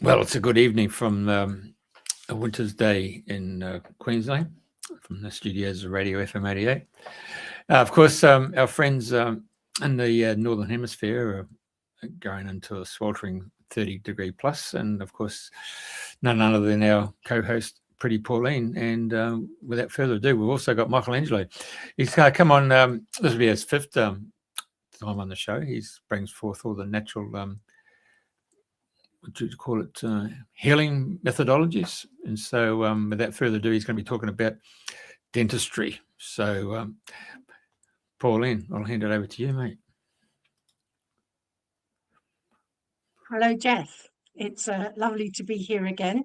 Well, it's a good evening from a winter's day in Queensland, from the studios of Radio FM 88. Of course, our friends in the Northern Hemisphere are going into a sweltering 30-degree plus, and of course, none other than our co-host, Pretty Pauline. And without further ado, we've also got Michelangelo. He's come on, this will be his fifth time on the show. He brings forth all the natural what do you call it, healing methodologies. And so without further ado, he's going to be talking about dentistry. So, Pauline, I'll hand it over to you, mate. Hello, Jeff. It's lovely to be here again.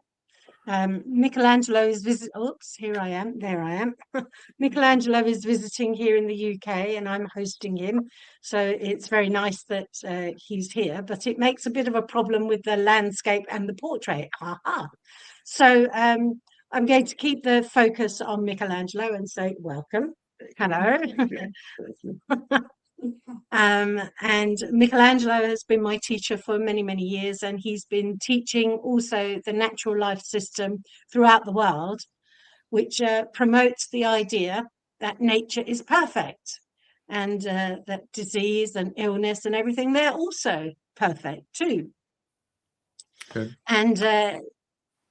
Michelangelo is here I am. There I am. Michelangelo is visiting here in the UK, and I'm hosting him. So it's very nice that he's here, but it makes a bit of a problem with the landscape and the portrait. So I'm going to keep the focus on Michelangelo and say welcome. Hello. And Michelangelo has been my teacher for many, many years, and he's been teaching also the natural life system throughout the world, which promotes the idea that nature is perfect, and that disease and illness and everything, they're also perfect too. Good. And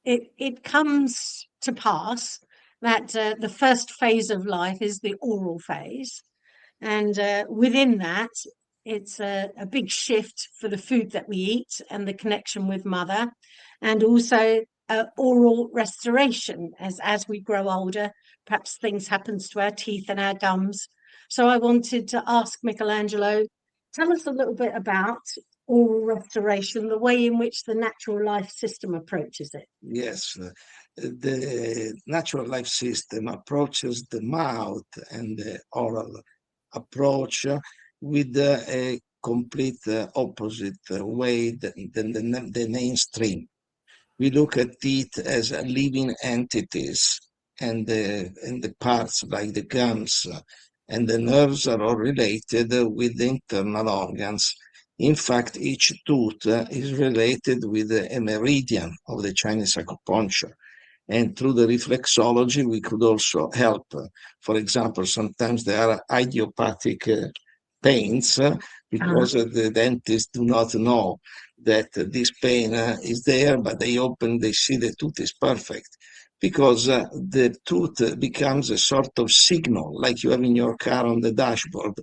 it comes to pass that the first phase of life is the oral phase. And within that, it's a big shift for the food that we eat and the connection with mother, and also oral restoration. As we grow older, perhaps things happen to our teeth and our gums. So I wanted to ask Michelangelo, tell us a little bit about oral restoration, the way in which the natural life system approaches it. Yes, the natural life system approaches the mouth and the oral approach with a complete opposite way than the mainstream. We look at it as living entities, and the parts like the gums and the nerves are all related with the internal organs. In fact, each tooth is related with a meridian of the Chinese acupuncture. And through the reflexology, we could also help. For example, sometimes there are idiopathic pains because the dentists do not know that this pain is there, but they see the tooth is perfect. Because the tooth becomes a sort of signal, like you have in your car on the dashboard.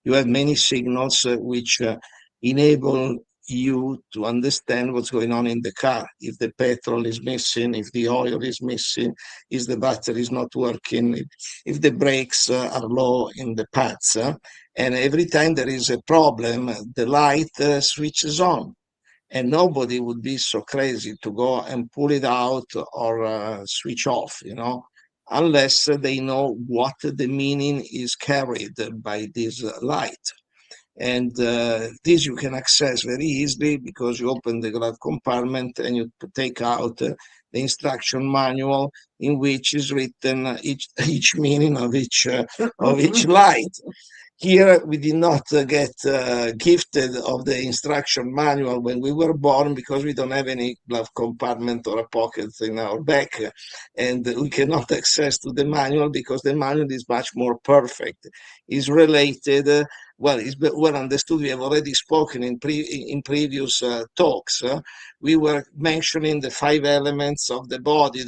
You have many signals which enable you to understand what's going on in the car. If the petrol is missing, if the oil is missing, if the battery is not working, if the brakes are low in the pads. And every time there is a problem, the light switches on. And nobody would be so crazy to go and pull it out or switch off, unless they know what the meaning is carried by this light. And this you can access very easily because you open the glove compartment and you take out the instruction manual in which is written each meaning of each light. Here we did not get gifted of the instruction manual when we were born because we don't have any glove compartment or a pocket in our back, and we cannot access to the manual because the manual is much more perfect. It's related, it's well understood. We have already spoken in previous talks. We were mentioning the 5 elements of the body,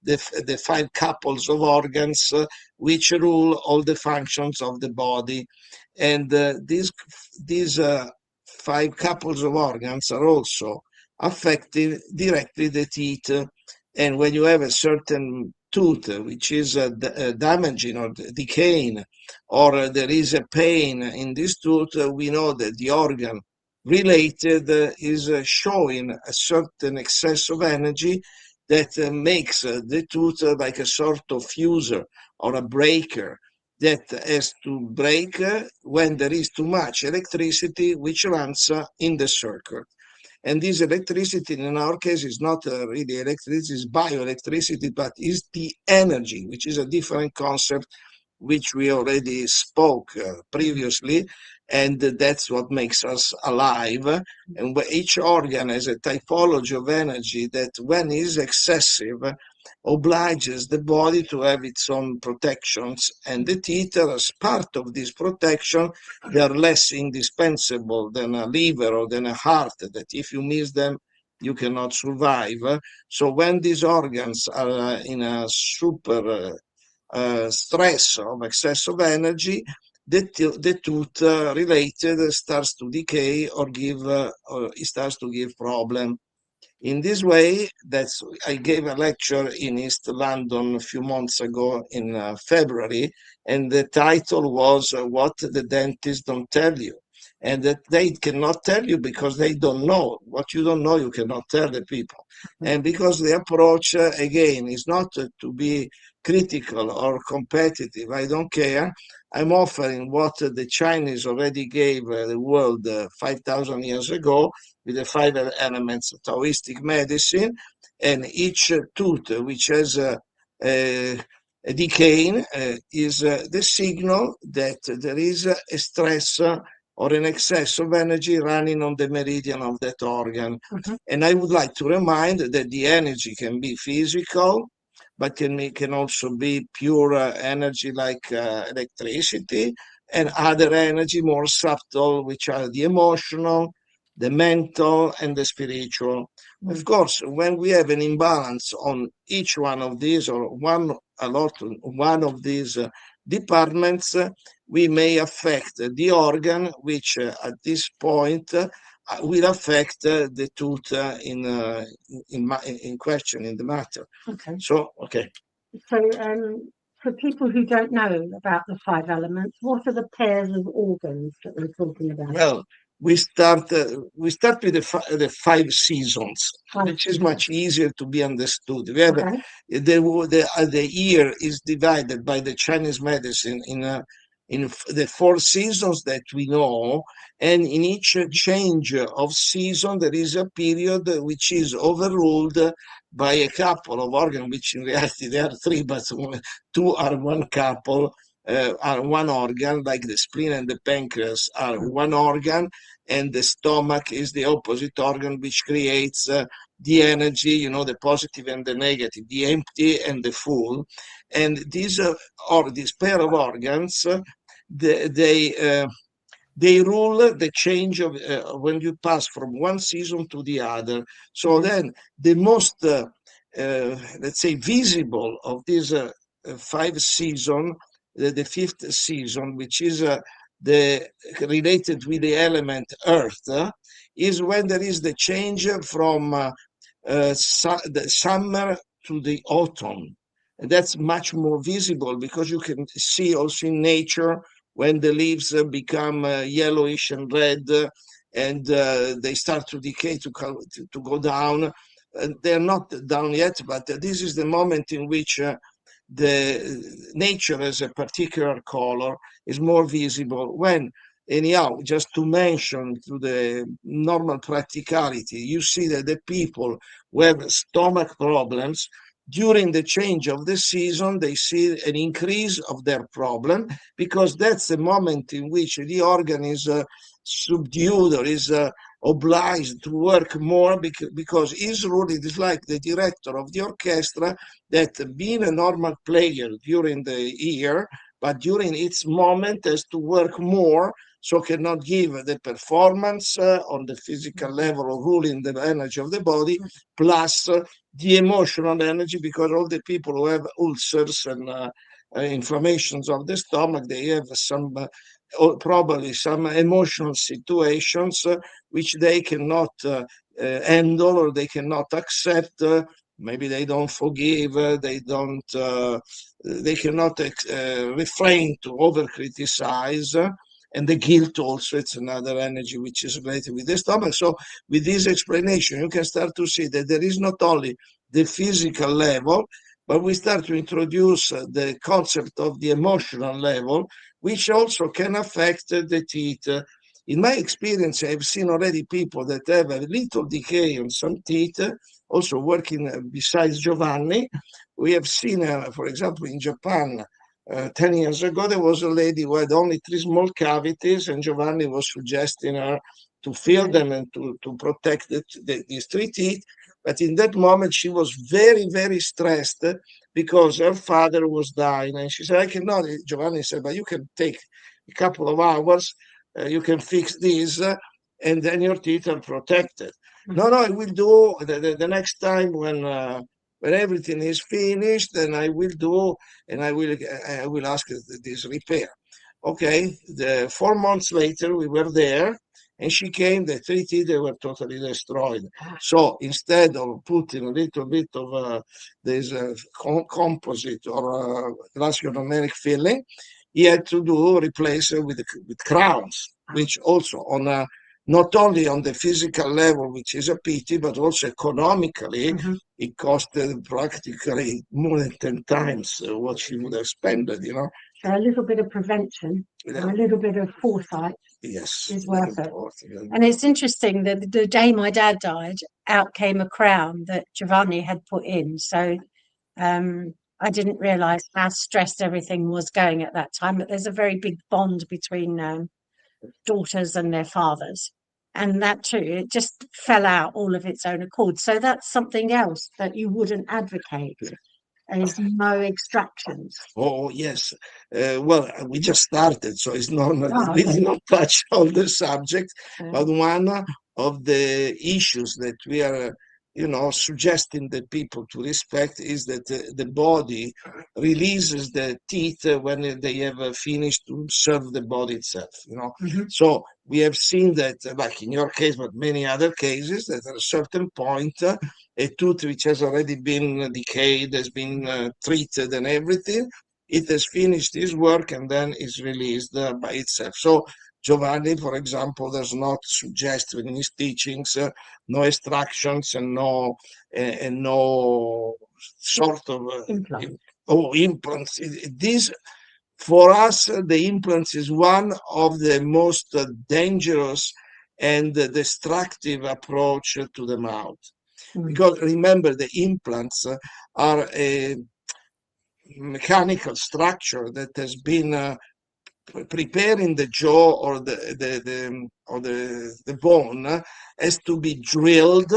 the 5 couples of organs which rule all the functions of the body. And these 5 couples of organs are also affecting directly the teeth. And when you have a certain tooth which is damaging or decaying, or there is a pain in this tooth, we know that the organ related is showing a certain excess of energy that makes the tooth like a sort of fuser or a breaker that has to break when there is too much electricity which runs in the circuit. And this electricity in our case is not really electricity, it's bioelectricity, but is the energy, which is a different concept which we already spoke previously, and that's what makes us alive. And each organ has a typology of energy that, when is excessive, obliges the body to have its own protections, and the teeth are as part of this protection. They are less indispensable than a liver or than a heart, that if you miss them, you cannot survive. So when these organs are in a super stress of excess of energy, the tooth related starts to decay or it starts to give problem. In this way, I gave a lecture in East London a few months ago in February, and the title was What the Dentists Don't Tell You. And that they cannot tell you because they don't know. What you don't know, you cannot tell the people. And because the approach, again, is not to be critical or competitive, I don't care. I'm offering what the Chinese already gave the world 5,000 years ago, with the 5 elements of Taoistic medicine, and each tooth which has a decay is the signal that there is a stress or an excess of energy running on the meridian of that organ. And I would like to remind that the energy can be physical, but can also be pure energy like electricity, and other energy more subtle, which are the emotional, the mental, and the spiritual. Of course, when we have an imbalance on each one of these, or one of these departments, we may affect the organ, which at this point will affect the tooth in question, in the matter. Okay. So, okay. So, for people who don't know about the 5 elements, what are the pairs of organs that we're talking about? Well, we start with the 5 seasons, which is much easier to be understood. We have the year is divided by the Chinese medicine in the 4 seasons that we know, and in each change of season there is a period which is overruled by a couple of organs, which in reality there are 3, but 2 are one couple. Are one organ, like the spleen and the pancreas are one organ, and the stomach is the opposite organ, which creates the energy, the positive and the negative, the empty and the full. And these this pair of organs, they rule the change of when you pass from one season to the other. So then the most, let's say, visible of these 5 seasons, the 5th season, which is related with the element earth, is when there is the change from the summer to the autumn. And that's much more visible because you can see also in nature when the leaves become yellowish and red, and they start to decay, to go down. They're not down yet, but this is the moment in which the nature as a particular color is more visible. When, anyhow, just to mention to the normal practicality, you see that the people who have stomach problems, during the change of the season, they see an increase of their problem, because that's the moment in which the organ is subdued or is obliged to work more, because his role is like the director of the orchestra, that being a normal player during the year, but during its moment has to work more, so cannot give the performance on the physical level of ruling the energy of the body, plus the emotional energy, because all the people who have ulcers and inflammations of the stomach, they have some probably some emotional situations which they cannot handle, or they cannot accept. Maybe they don't forgive, they cannot refrain to over criticize. And the guilt also, it's another energy which is related with the stomach. So with this explanation, you can start to see that there is not only the physical level, but we start to introduce the concept of the emotional level, which also can affect the teeth. In my experience, I've seen already people that have a little decay on some teeth, also working besides Giovanni. We have seen, for example, in Japan, 10 years ago, there was a lady who had only 3 small cavities, and Giovanni was suggesting her to fill them and to protect these 3 teeth. But in that moment, she was very, very stressed because her father was dying. And she said, I cannot. Giovanni said, but you can take a couple of hours, you can fix this, and then your teeth are protected. No, I will do the next time when everything is finished, then I will do, and I will ask this repair. Okay, 4 months later, we were there, and she came, the 3 teeth, they were totally destroyed. So instead of putting a little bit of this composite or glass ionomeric filling, he had to replace it with crowns, which also on not only on the physical level, which is a pity, but also economically, it costed practically more than 10 times what she would have spent, you know. So a little bit of prevention, a little bit of foresight is worth it. And it's interesting that the day my dad died, out came a crown that Giovanni had put in. So I didn't realise how stressed everything was going at that time, but there's a very big bond between daughters and their fathers. And that too, it just fell out all of its own accord. So that's something else that you wouldn't advocate, is no extractions. Oh, yes. Well, we just started, so it's normal that we did not touch all the subjects. But one of the issues that we are suggesting the people to respect is that the body releases the teeth when they have finished to serve the body itself, So we have seen that, like in your case, but many other cases, that at a certain point, a tooth which has already been decayed, has been treated and everything, it has finished its work and then is released by itself. So Giovanni, for example, does not suggest in his teachings no extractions and no sort of implants. This, for us, the implants is one of the most dangerous and destructive approach to the mouth. Because remember, the implants are a mechanical structure that has been preparing the jaw or the bone has to be drilled.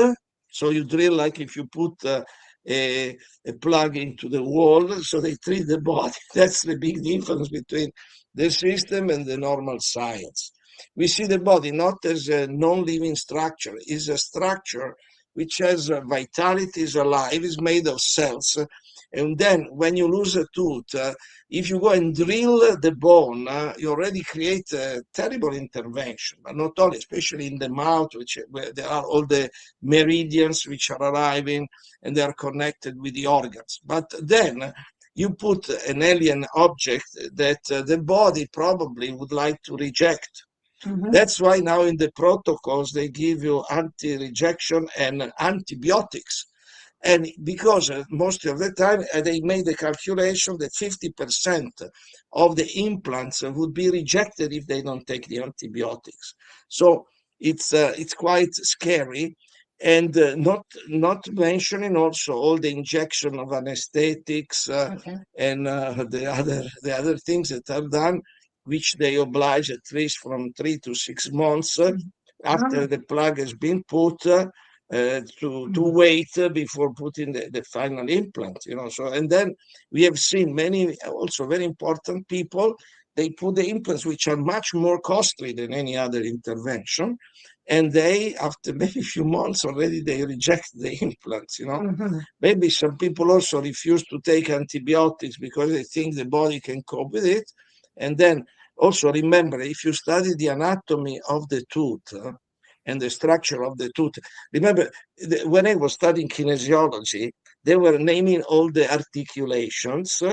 So you drill like if you put a plug into the wall, so they treat the body. That's the big difference between the system and the normal science. We see the body not as a non-living structure, is a structure which has vitality, is alive, is made of cells. And then when you lose a tooth, if you go and drill the bone, you already create a terrible intervention, but not only, especially in the mouth, where there are all the meridians which are arriving and they are connected with the organs. But then you put an alien object that the body probably would like to reject. That's why now in the protocols they give you anti-rejection and antibiotics. And because most of the time they made the calculation that 50% of the implants would be rejected if they don't take the antibiotics. So it's quite scary. And not mentioning also all the injection of anesthetics and the other things that are done, which they oblige at least from 3 to 6 months after the plug has been put to wait before putting the final implant. So, and then we have seen many also very important people, they put the implants which are much more costly than any other intervention, and they, after maybe a few months already, they reject the implants. Maybe some people also refuse to take antibiotics because they think the body can cope with it. And then also remember, if you study the anatomy of the tooth and the structure of the tooth, remember when I was studying kinesiology, they were naming all the articulations,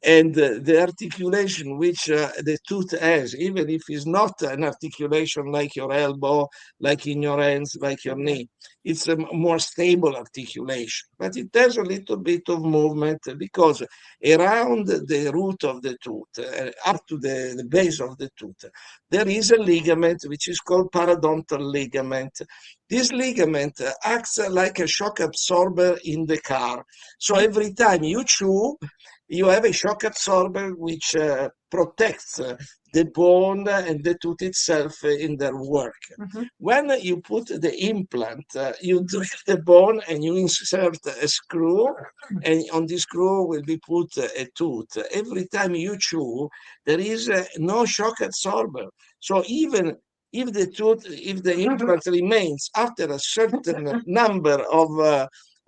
and the articulation which the tooth has, even if it's not an articulation like your elbow, like in your hands, like your knee, it's a more stable articulation. But it has a little bit of movement because around the root of the tooth, up to the base of the tooth, there is a ligament which is called parodontal ligament. This ligament acts like a shock absorber in the car. So every time you chew, you have a shock absorber which protects the bone and the tooth itself in their work. When you put the implant, you drill the bone and you insert a screw, and on this screw will be put a tooth. Every time you chew, there is no shock absorber. So even if the implant remains after a certain number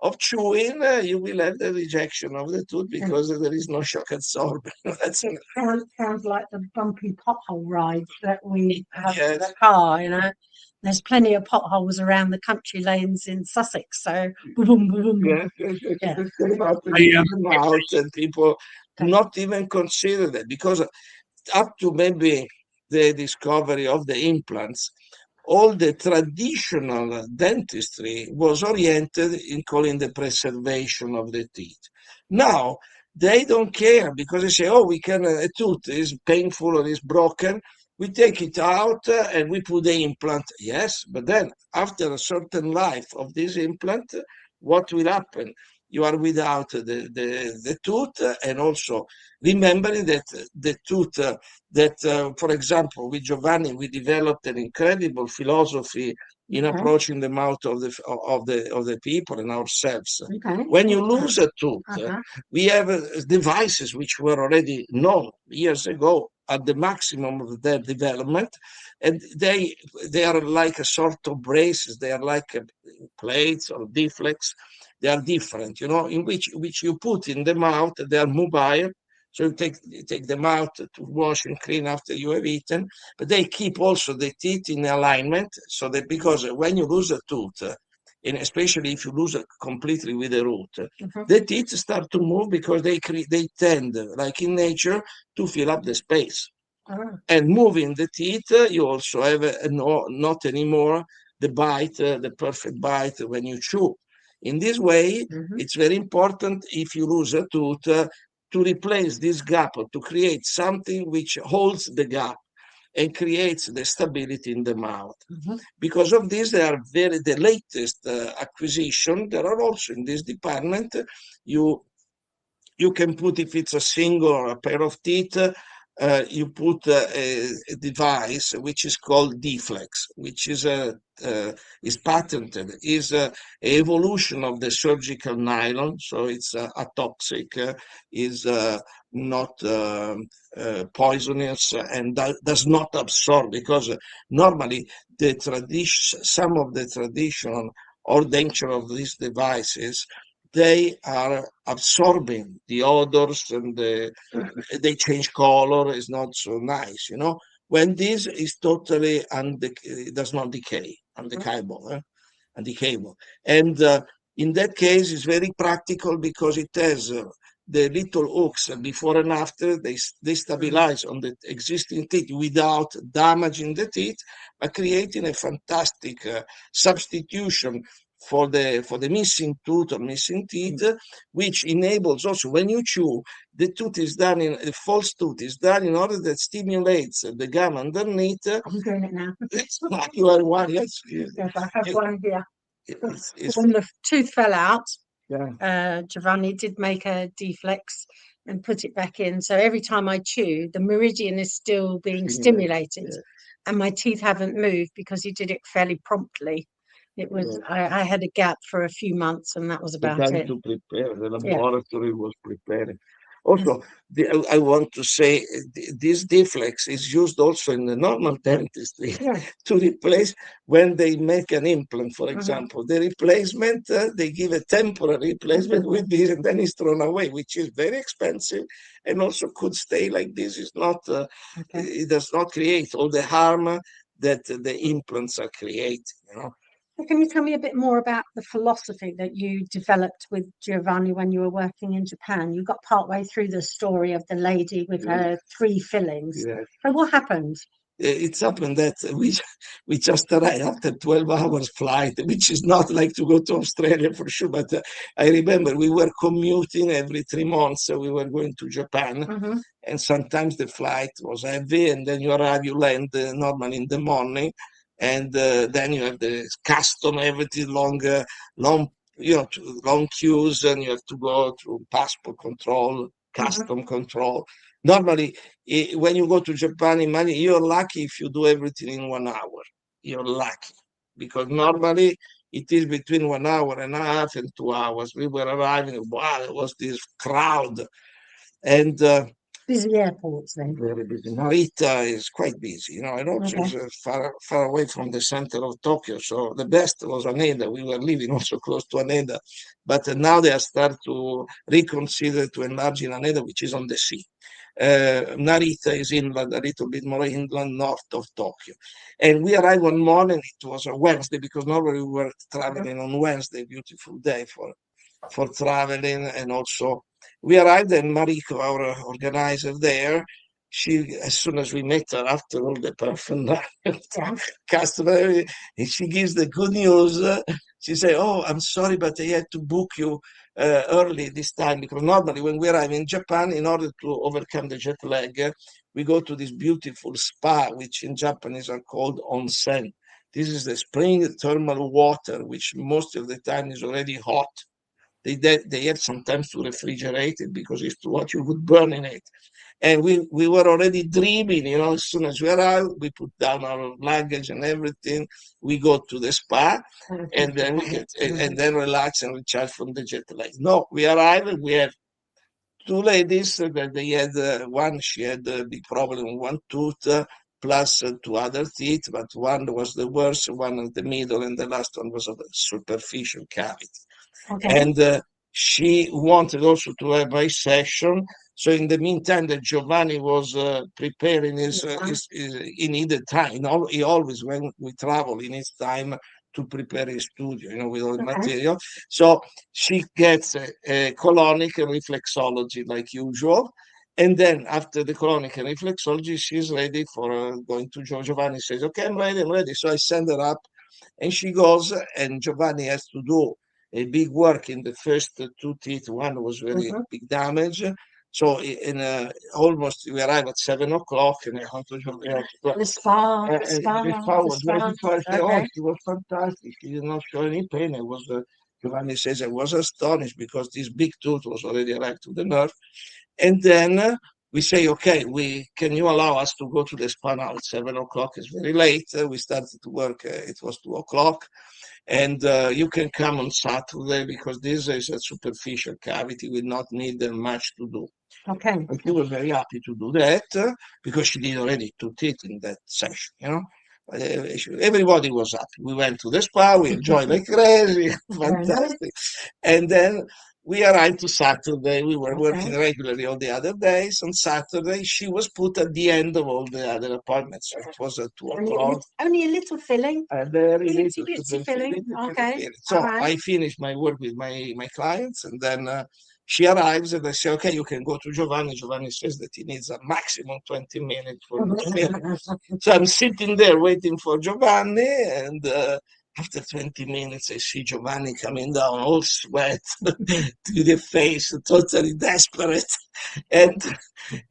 of chewing, you will have the rejection of the tooth because there is no shock absorber. Sounds like the bumpy pothole rides that we have in Yes. the car, you know. There's plenty of potholes around the country lanes in Sussex, so boom, boom, boom. Yes, Yeah. out, and people not even consider that, because up to maybe the discovery of the implants, all the traditional dentistry was oriented in calling the preservation of the teeth. Now, they don't care, because they say, oh, we can, a tooth is painful or is broken, we take it out and we put the implant. Yes, but then after a certain life of this implant, what will happen? You are without the tooth, and also remembering that the tooth for example, with Giovanni, we developed an incredible philosophy in approaching the mouth of the people and ourselves. When you lose a tooth, we have devices which were already known years ago at the maximum of their development, and they are like a sort of braces. They are like plates or deflects. They are different, you know, in which you put in the mouth. They are mobile. So you take them out to wash and clean after you have eaten, but they keep also the teeth in alignment, so that, because when you lose a tooth, and especially if you lose it completely with the root, the teeth start to move, because they tend, like in nature, to fill up the space. And moving the teeth, you also have not anymore the bite, the perfect bite when you chew. In this way, it's very important, if you lose a tooth, to replace this gap, or to create something which holds the gap and creates the stability in the mouth. Because of this, they are the latest acquisition. There are also in this department, you can put, if it's a single or a pair of teeth, you put a device which is called Deflex, which is patented, is an evolution of the surgical nylon, so it's atoxic, is not poisonous, and does not absorb, because normally some of the traditional or danger of these devices, they are absorbing the odors, and they change color. It's not so nice, you know. When this is totally it does not decay, undecayable, and in that case, it's very practical, because it has the little hooks before and after. They stabilize on the existing teeth without damaging the teeth, but creating a fantastic substitution for the missing tooth or missing teeth, which enables also, when you chew, the false tooth is done in order that stimulates the gum underneath. I'm doing it now. You are one, yes. Yes, I have one here. It's When the tooth fell out, yeah. Giovanni did make a deflex and put it back in. So every time I chew, the meridian is still being stimulated, and my teeth haven't moved, because he did it fairly promptly. It was I had a gap for a few months, and that was The about time it. to prepare, the laboratory was preparing. Also, I want to say, this deflex is used also in the normal dentistry to replace, when they make an implant, for example, the replacement, they give a temporary replacement with this, and then it's thrown away, which is very expensive, and also could stay like this. It's not, it does not create all the harm that the implants are creating, you know. Can you tell me a bit more about the philosophy that you developed with Giovanni when you were working in Japan? You got partway through the story of the lady with her 3 fillings. So what happened? It's happened that we just arrived after 12 hours flight, which is not like to go to Australia for sure. But I remember we were commuting every 3 months. We were going to Japan, and sometimes the flight was heavy, and then you land normally in the morning. And then you have the custom, everything long queues, and you have to go through passport control, custom control. Normally, when you go to Japan, imagine you're lucky if you do everything in 1 hour. You're lucky because normally it is between 1 hour and a half and 2 hours. We were arriving, wow, there was this crowd. And Busy airports then. very busy. Narita is quite busy, and also Okay. is far away from the center of Tokyo. So the best was Haneda. We were living also close to Haneda, but now they are starting to reconsider to enlarge in Haneda, which is on the sea. Narita is inland, a little bit more inland north of Tokyo. And we arrived one morning, it was a Wednesday, because normally we were traveling on Wednesday, beautiful day for traveling. And also we arrived, and Mariko, our organizer there, she, as soon as we met her after all the paraphernalia, customer, she gives the good news. She said, "Oh, I'm sorry, but I had to book you early this time, because normally when we arrive in Japan, in order to overcome the jet lag, we go to this beautiful spa, which in Japanese are called onsen. This is the spring thermal water, which most of the time is already hot. They have sometimes to refrigerate it because it's too hot, you would burn in it. And we were already dreaming, as soon as we arrived, we put down our luggage and everything. We go to the spa, and then we get, and then relax and recharge from the jet lag. No, we arrived and we have two ladies that they had, one, she had a big problem with one tooth, plus two other teeth, but one was the worst, one in the middle, and the last one was a superficial cavity. Okay. And she wanted also to have a session. So in the meantime, that Giovanni was preparing he needed time. He always, when we travel, he needs time to prepare his studio, with all the material. So she gets a colonic and reflexology like usual. And then after the colonic and reflexology, she's ready for going to Giovanni. Says, "Okay, I'm ready. So I send her up, and she goes, and Giovanni has to do a big work in the first two teeth. One was very big damage. So almost we arrived at 7 o'clock, and I went to The spa. the spa was very first. Oh, she was fantastic. She did not show any pain. Giovanni says, I was astonished because this big tooth was already arrived to the nerve. And then we say, okay, can you allow us to go to the spa now at 7 o'clock? It's very late. We started to work. It was 2 o'clock. And you can come on Saturday because this is a superficial cavity. We not need much to do. Okay. And she was very happy to do that because she did already 2 teeth in that session, Everybody was happy. We went to the spa, we enjoyed like crazy, fantastic. And then we arrived to Saturday. We were working regularly all the other days. On Saturday, she was put at the end of all the other appointments. So it was at 2 o'clock. Only a little filling? A very little filling. Okay. So I finished my work with my clients, and then she arrives, and I say, okay, you can go to Giovanni. Giovanni says that he needs a maximum 20 minutes for the So I'm sitting there waiting for Giovanni, and after 20 minutes, I see Giovanni coming down, all sweat to the face, totally desperate. And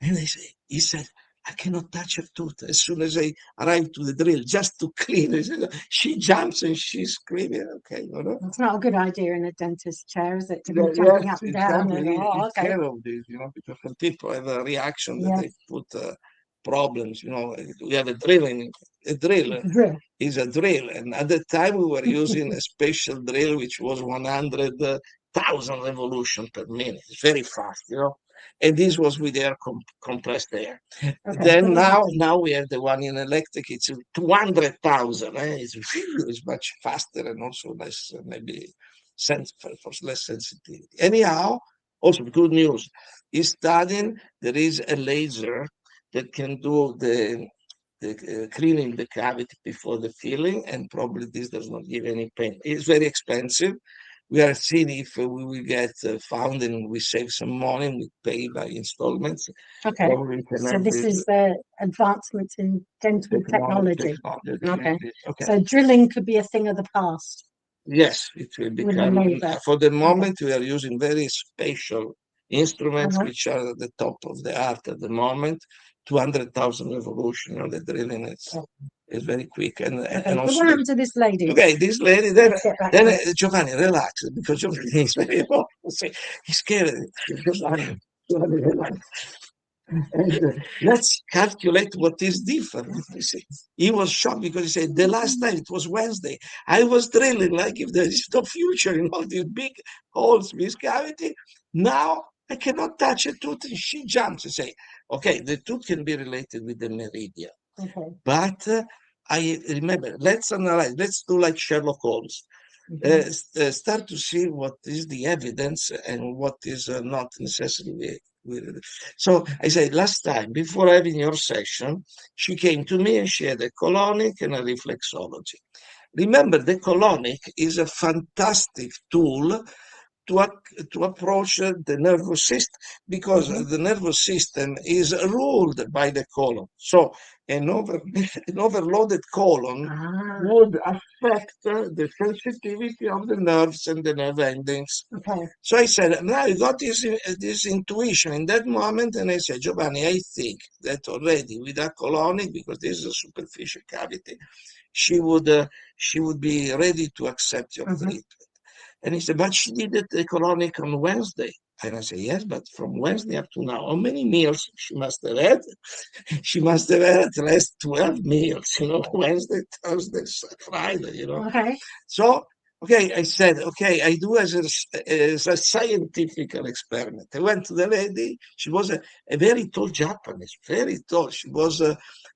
he said, I cannot touch her tooth. As soon as I arrive to the drill, just to clean it, she jumps and she's screaming. Okay, It's not a good idea in a dentist chair, is it? To be yes, jumping up and down. exactly. And, Take care of this, because when people have a reaction that they put problems, we have a drill. A drill is a drill. And at the time, we were using a special drill, which was 100,000 revolutions per minute. It's very fast, And this was with air, compressed air. Then now we have the one in electric. It's 200,000. It's much faster and also less, maybe for less sensitivity. Anyhow, also good news. He's studying. There is a laser that can do the cleaning the cavity before the filling, and probably this does not give any pain. It's very expensive. We are seeing if we will get found and we save some money and we pay by installments. Okay. So this is the advancements in dental technology. Okay. So drilling could be a thing of the past. Yes, it will become. For the moment, we are using very special instruments which are at the top of the art at the moment. 200,000 revolution. The drilling is very quick. And also, what happened to this lady? Okay, this lady, then Giovanni, relax, because Giovanni is very emotional. He's scared. Giovanni, And let's calculate what is different. You see. He was shocked because he said, the last time it was Wednesday, I was drilling like if there is no future in all these big holes, this cavity. Now I cannot touch a tooth. And she jumps and say, okay, the tooth can be related with the meridian. Okay. But I remember, let's analyze, let's do like Sherlock Holmes. Start to see what is the evidence and what is not necessarily. So I said, last time, before having your session, she came to me and she had a colonic and a reflexology. Remember, the colonic is a fantastic tool to approach the nervous system, because the nervous system is ruled by the colon. So an overloaded colon would affect the sensitivity of the nerves and the nerve endings. Okay. So I said, now I got this intuition in that moment, and I said, Giovanni, I think that already with a colonic, because this is a superficial cavity, she would be ready to accept your treatment. And he said, but she did it the colonic on Wednesday. And I said, yes, but from Wednesday up to now, how many meals she must have had? She must have had at least 12 meals, Wednesday, Thursday, Friday, Okay. So, okay, I said, okay, I do as a scientific experiment. I went to the lady. She was a very tall Japanese, very tall. She was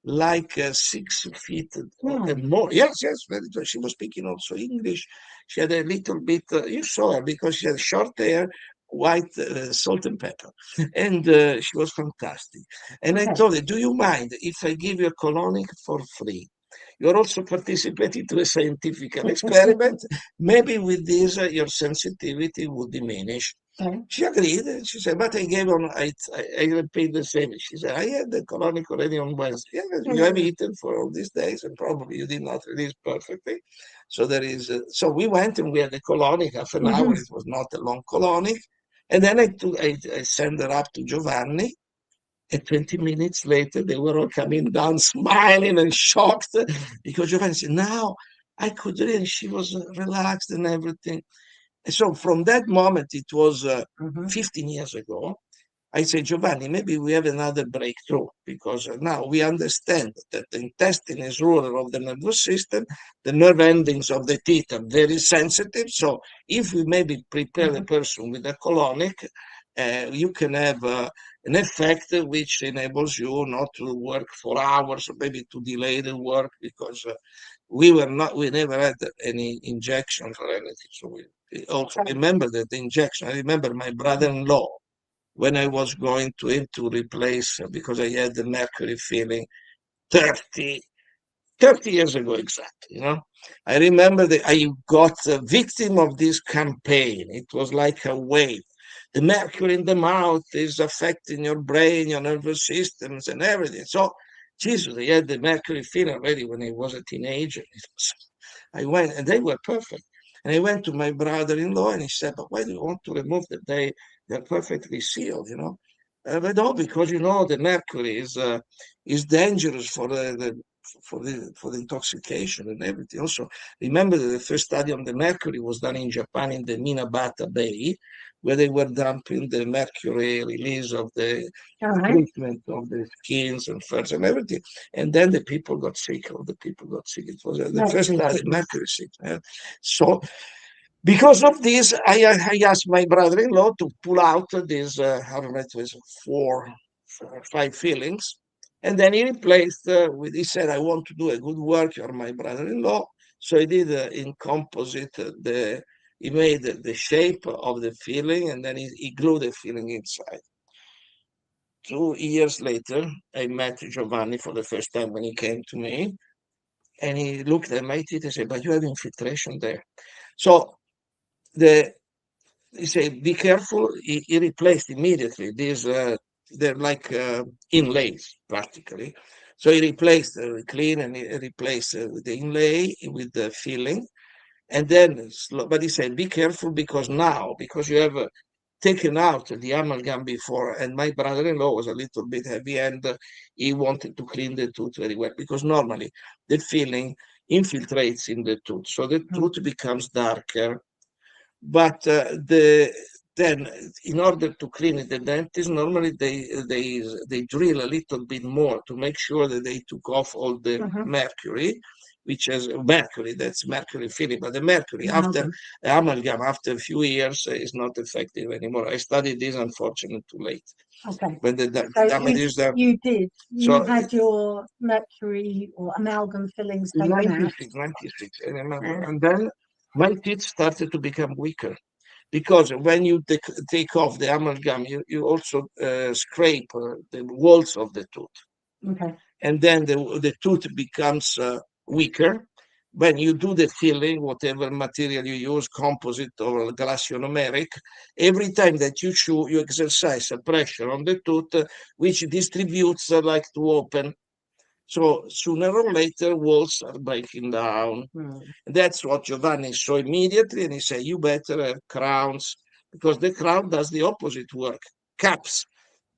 like 6 feet and more. Yes, very tall. She was speaking also English. She had a little bit, you saw her because she had short hair, white salt and pepper. And she was fantastic. And I told her, do you mind if I give you a colonic for free? You're also participating to a scientific experiment. Maybe with this, your sensitivity would diminish. Okay. She agreed. And she said, but I gave on, I paid the same. She said, I had the colonic already on Wednesday. Yeah, you have eaten for all these days, and probably you did not release perfectly. So there is, so we went and we had the colonic, half an hour. It was not a long colonic. And then I sent her up to Giovanni. And 20 minutes later, they were all coming down smiling and shocked because Giovanni said, now I could really, she was relaxed and everything. And so from that moment, it was 15 years ago, I said, Giovanni, maybe we have another breakthrough, because now we understand that the intestine is ruler of the nervous system. The nerve endings of the teeth are very sensitive. So if we maybe prepare the person with a colonic, you can have an effect which enables you not to work for hours, or maybe to delay the work, because we never had any injection for anything. So we also remember that the injection. I remember my brother-in-law, when I was going to him to replace, because I had the mercury feeling 30 years ago exactly, I remember that I got a victim of this campaign. It was like a wave. The mercury in the mouth is affecting your brain, your nervous systems, and everything. So, Jesus, I had the mercury feeling already when I was a teenager. I went, and they were perfect. And I went to my brother-in-law, and he said, but why do you want to remove them? They're perfectly sealed, But no, because, the mercury is dangerous for the intoxication and everything. Also, remember that the first study on the mercury was done in Japan in the Minabata Bay, where they were dumping the mercury release of the treatment of the skins and furs and everything. And then the people got sick. All the people got sick. It was the first study, mercury sick. So, because of this, I asked my brother-in-law to pull out this, I don't know, it was 4 or 5 fillings. And then he replaced he said, I want to do a good work. You're my brother-in-law. So he did in composite, he made the shape of the filling, and then he glued the filling inside. 2 years later, I met Giovanni for the first time when he came to me. And he looked at my teeth and said, but you have infiltration there. So he said, be careful. He replaced immediately these, they're like inlays practically. So he replaced clean, and he replaced the inlay with the filling. And then, but he said, be careful, because you have taken out the amalgam before, and my brother-in-law was a little bit heavy, and he wanted to clean the tooth very well, because normally the filling infiltrates in the tooth. So the tooth becomes darker. But the then in order to clean it, the dentist, normally they drill a little bit more to make sure that they took off all the mercury, which is mercury, that's mercury filling, but the mercury after amalgam, after a few years, is not effective anymore. I studied this, unfortunately, too late. Okay. When the So damage is done. you did. You So had your mercury or amalgam fillings in taken out. 96, I remember. Yeah. And then my teeth started to become weaker. Because when you take off the amalgam, you also scrape the walls of the tooth. Okay. And then the tooth becomes weaker. When you do the filling, whatever material you use, composite or glass ionomeric, every time that you chew, you exercise a pressure on the tooth, which distributes like to open. So sooner or later, walls are breaking down. That's what Giovanni saw immediately, and he said, you better have crowns, because the crown does the opposite work, caps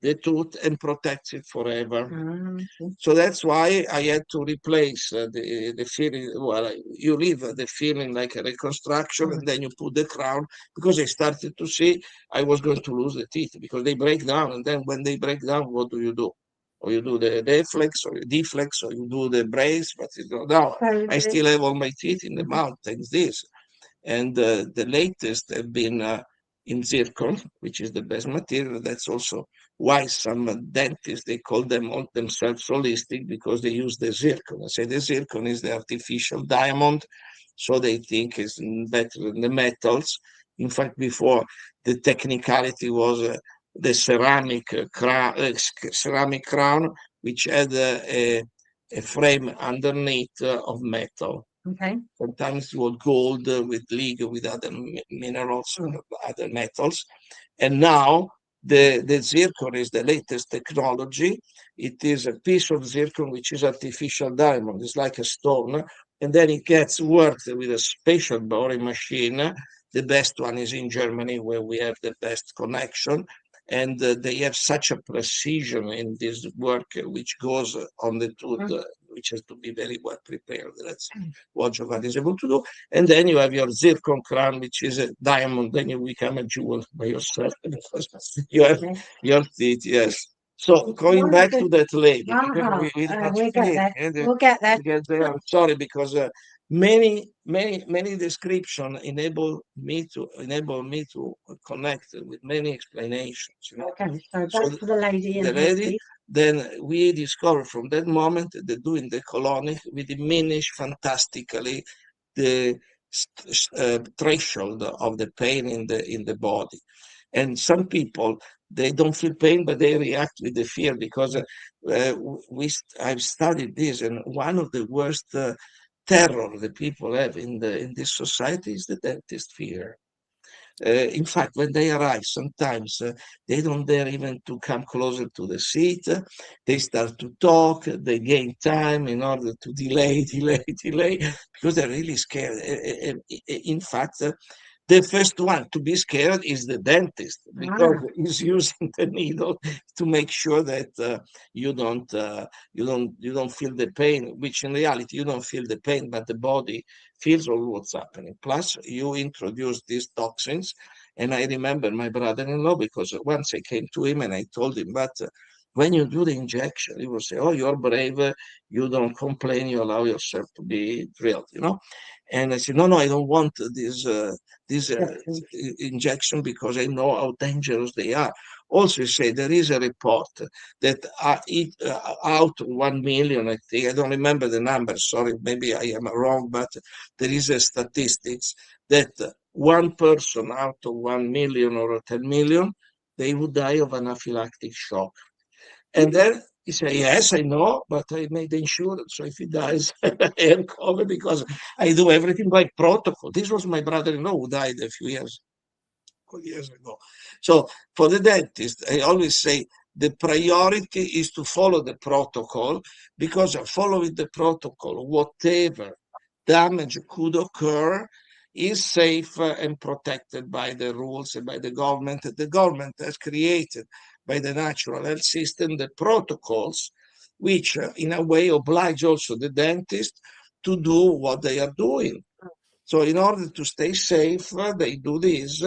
the tooth and protects it forever. So that's why I had to replace the filling. Well, you leave the filling like a reconstruction, and then you put the crown, because I started to see I was going to lose the teeth, because they break down, and then when they break down, what do you do? Or you do the deflex, or you deflex, or you do the brace, but no, I still have all my teeth in the mouth, thanks this. And the latest have been in zircon, which is the best material. That's also why some dentists, they call themselves holistic, because they use the zircon. I say the zircon is the artificial diamond, so they think it's better than the metals. In fact, before, the technicality was the ceramic crown, which had a frame underneath of metal. Okay. Sometimes it was gold with lead with other minerals, other metals. And now the zircon is the latest technology. It is a piece of zircon which is artificial diamond. It's like a stone. And then it gets worked with a special boring machine. The best one is in Germany, where we have the best connection. And they have such a precision in this work, which goes on the tooth, which has to be very well prepared. That's what Giovanni is able to do. And then you have your zircon crown, which is a diamond. Then you become a jewel by yourself, because you have your teeth. Yes. So going back to that lady, we'll get there. I'm sorry, because many description enable me to connect with many explanations. Okay, so back to the lady and the lady. Then we discovered from that moment that doing the colonic, we diminish fantastically the threshold of the pain in the body. And some people, they don't feel pain, but they react with the fear, because I've studied this, and one of the worst terror that people have in this society is the dentist fear. In fact, when they arrive, sometimes they don't dare even to come closer to the seat. They start to talk. They gain time in order to delay, because they're really scared. In fact, the first one to be scared is the dentist, because he's using the needle to make sure that you don't feel the pain, which in reality you don't feel the pain, but the body feels all what's happening. Plus, you introduce these toxins. And I remember my brother-in-law, because once I came to him and I told him, but when you do the injection, he will say, oh, you're brave, you don't complain, you allow yourself to be drilled, And I said, no, I don't want this injection, because I know how dangerous they are. Also, say there is a report that out of 1 million, I think, I don't remember the number, sorry, maybe I am wrong, but there is a statistics that one person out of 1 million or 10 million, they would die of anaphylactic shock. And then he said, yes, I know, but I made the insurance. So if he dies, I am covered, because I do everything by protocol. This was my brother-in-law who died a few years ago. So for the dentist, I always say the priority is to follow the protocol, because following the protocol, whatever damage could occur is safe and protected by the rules and by the government. The government has created, by the natural health system, the protocols, which in a way oblige also the dentist to do what they are doing. So in order to stay safe, they do this.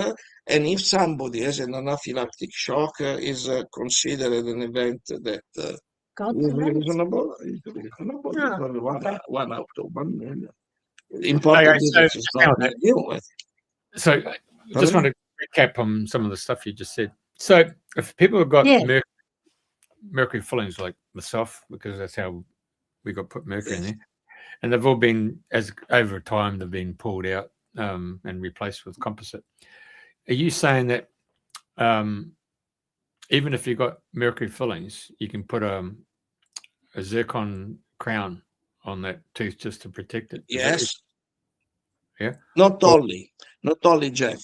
And if somebody has an anaphylactic shock, is considered an event that God is forbid. reasonable. Oh, Because okay. one out of 1 million. Okay, Important is so that it's not hang on. deal with. So I just Pardon? want to recap on some of the stuff you just said. So if people have got Yeah. mercury fillings like myself, because that's how we got put mercury in there, and they've all been, as over time, they've been pulled out and replaced with composite. Are you saying that even if you've got mercury fillings, you can put a zircon crown on that tooth just to protect it? Yes. Yeah. Not only, Jeff.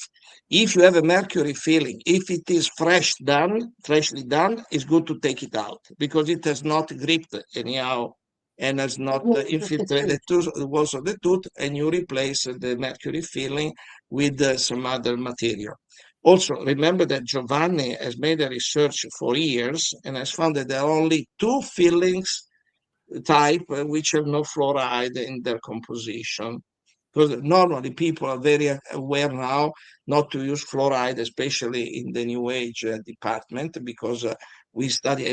If you have a mercury filling, if it is freshly done, it's good to take it out because it has not gripped anyhow and has not infiltrated the walls of the tooth, and you replace the mercury filling with some other material. Also, remember that Giovanni has made a research for years and has found that there are only 2 fillings type which have no fluoride in their composition. Because normally people are very aware now not to use fluoride, especially in the New Age department, because I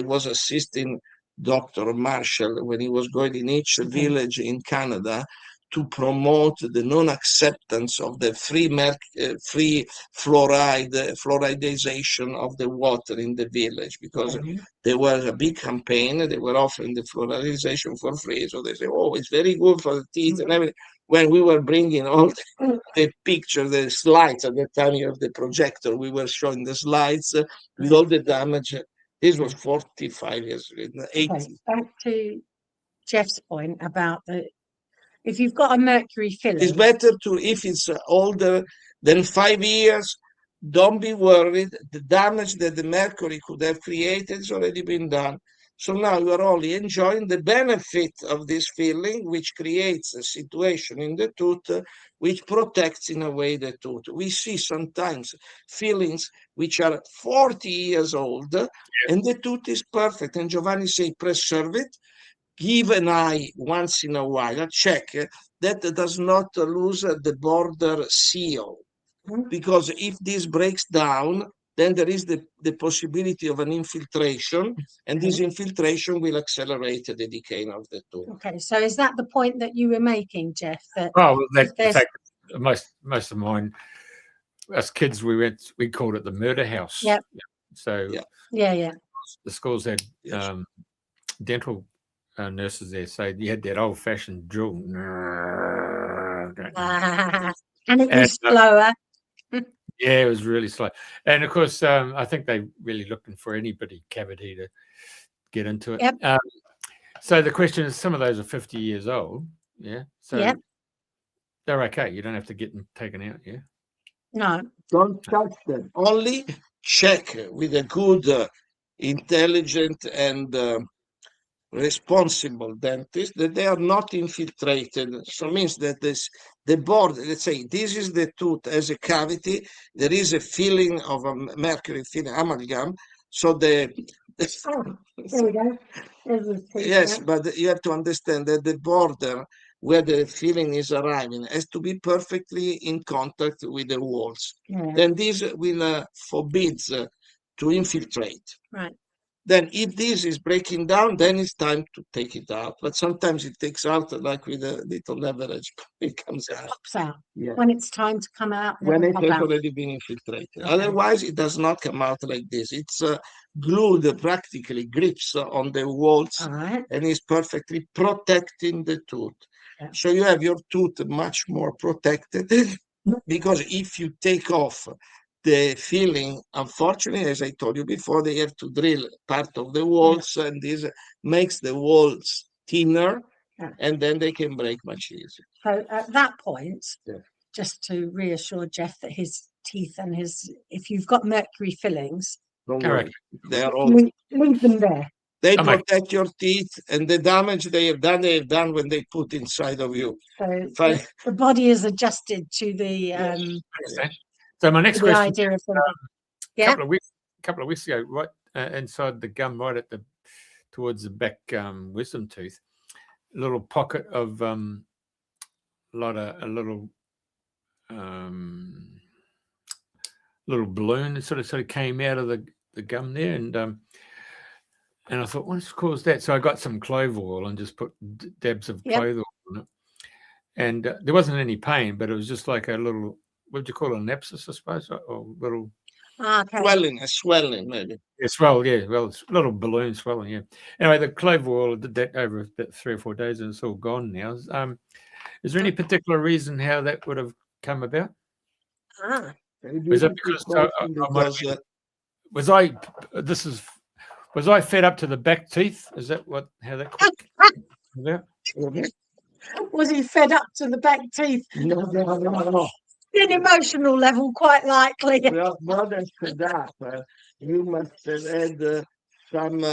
was assisting Dr. Marshall when he was going in each village in Canada to promote the non-acceptance of the free fluoridization of the water in the village, because there was a big campaign. They were offering the fluoridization for free. So they say, oh, it's very good for the teeth and everything. When we were bringing all the pictures, the slides at the time of the projector, we were showing the slides with all the damage. This was 45 years ago, 80. Okay, back to Jeff's point about if you've got a mercury filling. It's better to, if it's older than 5 years, don't be worried. The damage that the mercury could have created has already been done. So now you are only enjoying the benefit of this filling, which creates a situation in the tooth which protects in a way the tooth. We see sometimes fillings which are 40 years old and the tooth is perfect. And Giovanni say, preserve it, give an eye once in a while, check that does not lose the border seal. Because if this breaks down, then there is the possibility of an infiltration, and this infiltration will accelerate the decay of the tooth. Okay, so is that the point that you were making, Jeff? That in fact, most of mine, as kids, we called it the murder house. Yep. So yeah, the schools had dental nurses there, so you had that old-fashioned drill, and it was slower. Yeah, it was really slow. And of course, I think they really looking for anybody cavity to get into it. Yep. So the question is, some of those are 50 years old. Yeah. So they're okay. You don't have to get them taken out. Yeah. No. Don't touch them. Only check with a good, intelligent, and responsible dentist that they are not infiltrated. So it means that the board, let's say this is the tooth as a cavity, there is a filling of a mercury filling amalgam. So there we go. Yes, but you have to understand that the border where the filling is arriving has to be perfectly in contact with the walls. Then this will forbids to infiltrate. Right. Then if this is breaking down, then it's time to take it out. But sometimes it takes out, like with a little leverage, it comes out. Pops out. Yeah. When it's time to come out. When it has already been infiltrated. Okay. Otherwise, it does not come out like this. It's glued, practically grips on the walls, and is perfectly protecting the tooth. Yeah. So you have your tooth much more protected, because if you take off the filling, unfortunately, as I told you before, they have to drill part of the walls, and this makes the walls thinner, and then they can break much easier. So at that point, just to reassure Jeff that his teeth and if you've got mercury fillings, don't worry, they are all leave them there. They protect your teeth, and the damage they have done when they put inside of you. So the body is adjusted to the So my next question, idea of a couple of weeks ago, right inside the gum, right at towards the back wisdom tooth, a little pocket of a little little balloon that sort of came out of the gum there, and I thought, what's caused that? So I got some clove oil and just put dabs of Yep. clove oil on it, and there wasn't any pain, but it was just like a little, what would you call it, an abscess, I suppose, or little Okay. swelling maybe. well, it's a little balloon swelling, yeah. Anyway, the clove oil, I did that over about 3 or 4 days, and it's all gone now. Is there any particular reason how that would have come about? Ah. Was that because was I fed up to the back teeth? Is that how that came about? Was he fed up to the back teeth? No. An emotional level, quite likely. Well, more than fed up. You must have had some,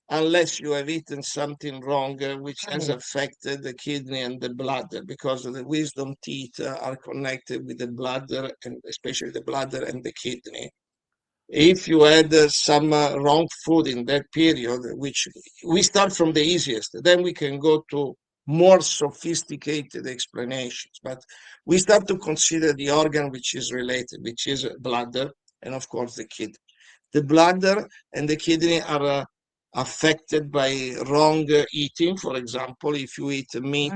unless you have eaten something wrong, which has affected the kidney and the bladder, because the wisdom teeth are connected with the bladder, and especially the bladder and the kidney. If you had some wrong food in that period, which we start from the easiest, then we can go to more sophisticated explanations. But we start to consider the organ which is related, which is bladder, and of course the kidney. The bladder and the kidney are affected by wrong eating. For example, if you eat meat,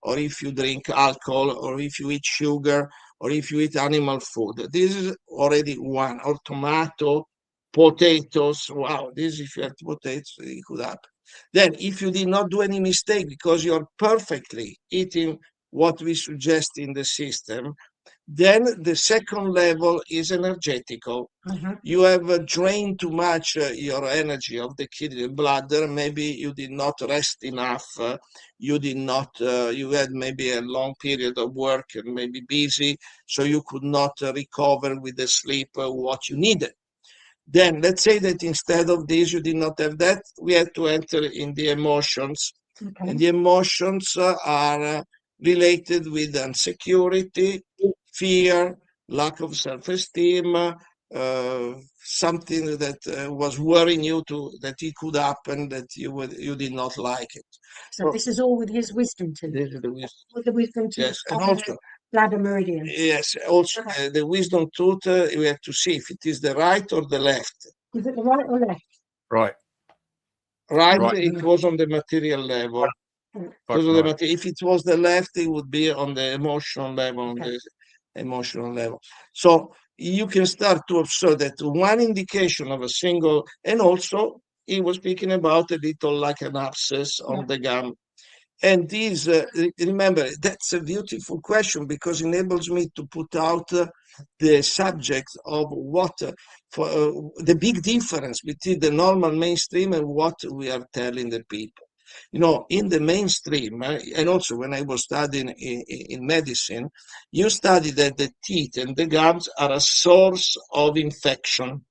or if you drink alcohol, or if you eat sugar, or if you eat animal food. This is already one. Or tomato, potatoes. Wow, this if you have potatoes, it could happen. Then, if you did not do any mistake because you're perfectly eating what we suggest in the system, then the second level is energetical. You have drained too much your energy of the kidney and bladder. Maybe you did not rest enough. You had maybe a long period of work and maybe busy, so you could not recover with the sleep what you needed. Then let's say that instead of this, you did not have that. We had to enter in the emotions. Okay. And the emotions are related with insecurity, fear, lack of self-esteem, something that was worrying you that it could happen, that you did not like it. So this is all with his wisdom tooth. This is the wisdom. With the wisdom tooth. Yes, and also bladder meridians. Yes, also the wisdom tooth, we have to see if it is the right or the left. Is it the right or left? Right. Right. It was on the material level. Right. If it was the left, it would be on the emotional level. So you can start to observe that one indication of a single, and also he was speaking about a little like an abscess on the gum. And this, remember, that's a beautiful question because it enables me to put out the subject of what, the big difference between the normal mainstream and what we are telling the people. You know, in the mainstream, and also when I was studying in medicine, you study that the teeth and the gums are a source of infection.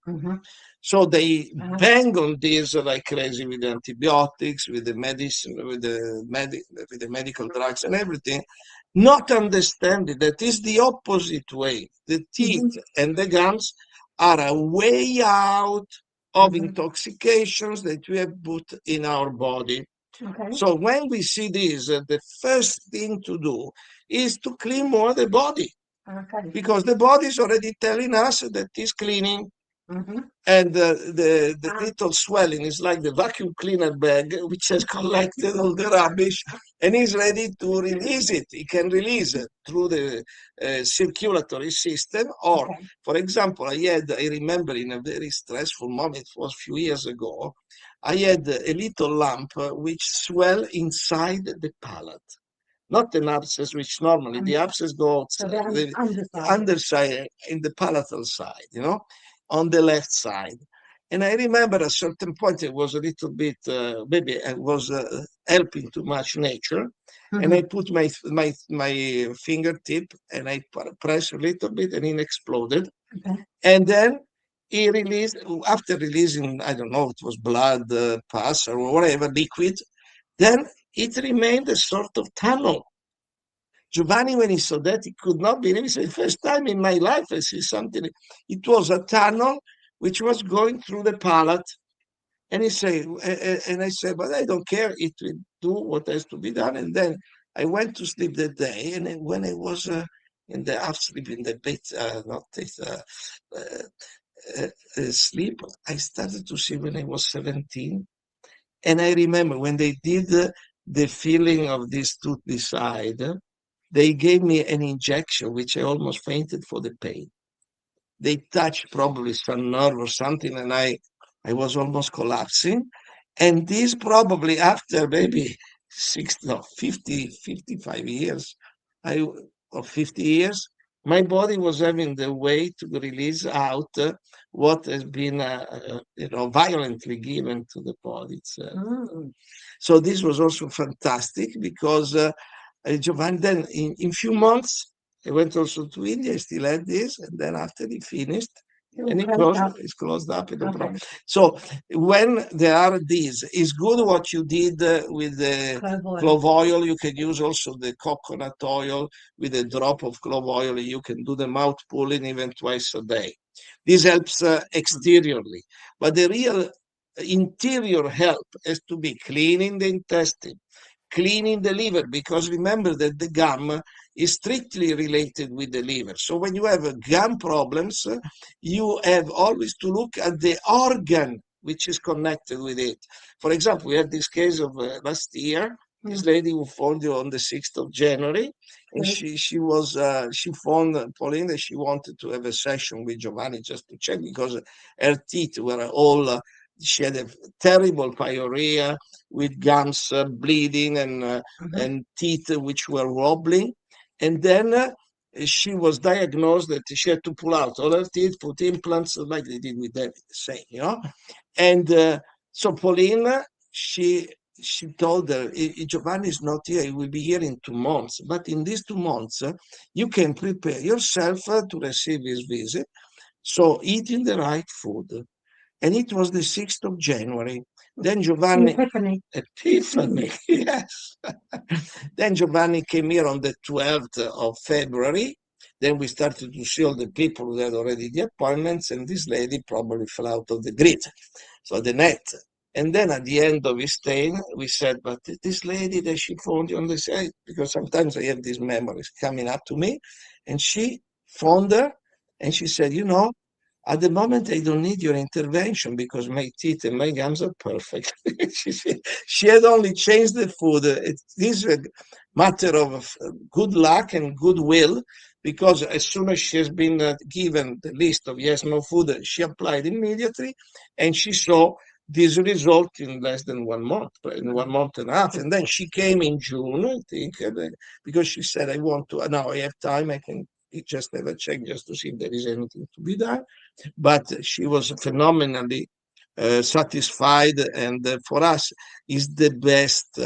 So they bang on this like crazy with the antibiotics, with the medicine, with the medical drugs and everything, not understanding that is the opposite way. The teeth and the gums are a way out of intoxications that we have put in our body. So when we see this, the first thing to do is to clean more the body. Because the body is already telling us that it's cleaning. And the little swelling is like the vacuum cleaner bag, which has collected all the rubbish and is ready to release it. It can release it through the circulatory system. Or, for example, I remember in a very stressful moment, it was a few years ago, I had a little lump which swelled inside the palate. Not an abscess, which normally the abscess goes underside, in the palatal side, on the left side. And I remember at a certain point it was a little bit, maybe I was helping too much nature. And I put my fingertip and I pressed a little bit and it exploded. And then he released, after releasing, I don't know, it was blood, pus or whatever, liquid, then it remained a sort of tunnel. Giovanni, when he saw that, he could not believe it. He said, first time in my life I see something. It was a tunnel which was going through the palate. And he said, and I said, but I don't care. It will do what has to be done. And then I went to sleep that day. And when I was in the half sleep, in the bed, not this, sleep, I started to see when I was 17. And I remember when they did the filling of this tooth beside, they gave me an injection, which I almost fainted for the pain. They touched probably some nerve or something, and I was almost collapsing. And this probably after maybe 55 years, or 50 years, my body was having the way to release out what has been, violently given to the body itself. So this was also fantastic because Giovanni, then in few months, I went also to India, I still had this, and then after he finished, and it's closed up. Okay. So when there are these, it's good what you did with the clove oil. You can use also the coconut oil with a drop of clove oil. You can do the mouth pulling even twice a day. This helps exteriorly, but the real interior help has to be cleaning the intestine, cleaning the liver, because remember that the gum is strictly related with the liver. So when you have gum problems, you have always to look at the organ which is connected with it. For example, we had this case of last year, this lady who phoned you on the 6th of January, and she phoned Pauline that she wanted to have a session with Giovanni just to check because her teeth were all, she had a terrible pyorrhea with gums bleeding and teeth which were wobbling. And then she was diagnosed that she had to pull out all her teeth, put implants like they did with David, the same, And so Pauline, she told her, Giovanni is not here, he will be here in 2 months. But in these 2 months, you can prepare yourself to receive his visit. So eating the right food. And it was the 6th of January. Then Giovanni... Epiphany, yes. Then Giovanni came here on the 12th of February. Then we started to see all the people who had already the appointments, and this lady probably fell out of the grid, so the net. And then at the end of his stay, we said, but this lady that she phoned you on the side, because sometimes I have these memories coming up to me, and she phoned her, and she said, at the moment, I don't need your intervention because my teeth and my gums are perfect. She had only changed the food. This is a matter of good luck and goodwill, because as soon as she has been given the list of yes, no food, she applied immediately, and she saw this result in less than 1 month, in 1 month and a half. And then she came in June, I think, because she said, now I have time, I can just have a check just to see if there is anything to be done. But she was phenomenally satisfied, and for us is the best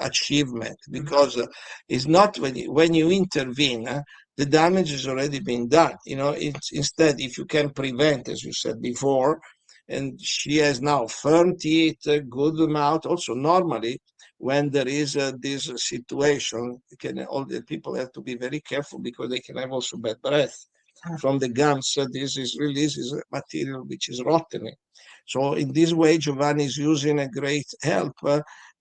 achievement, because it's not when you intervene, the damage has already been done. Instead, if you can prevent, as you said before, and she has now firm teeth, good mouth. Also, normally, when there is this situation, all the people have to be very careful because they can have also bad breath from the gums. This is releases material which is rotting. So in this way, Giovanni is using a great help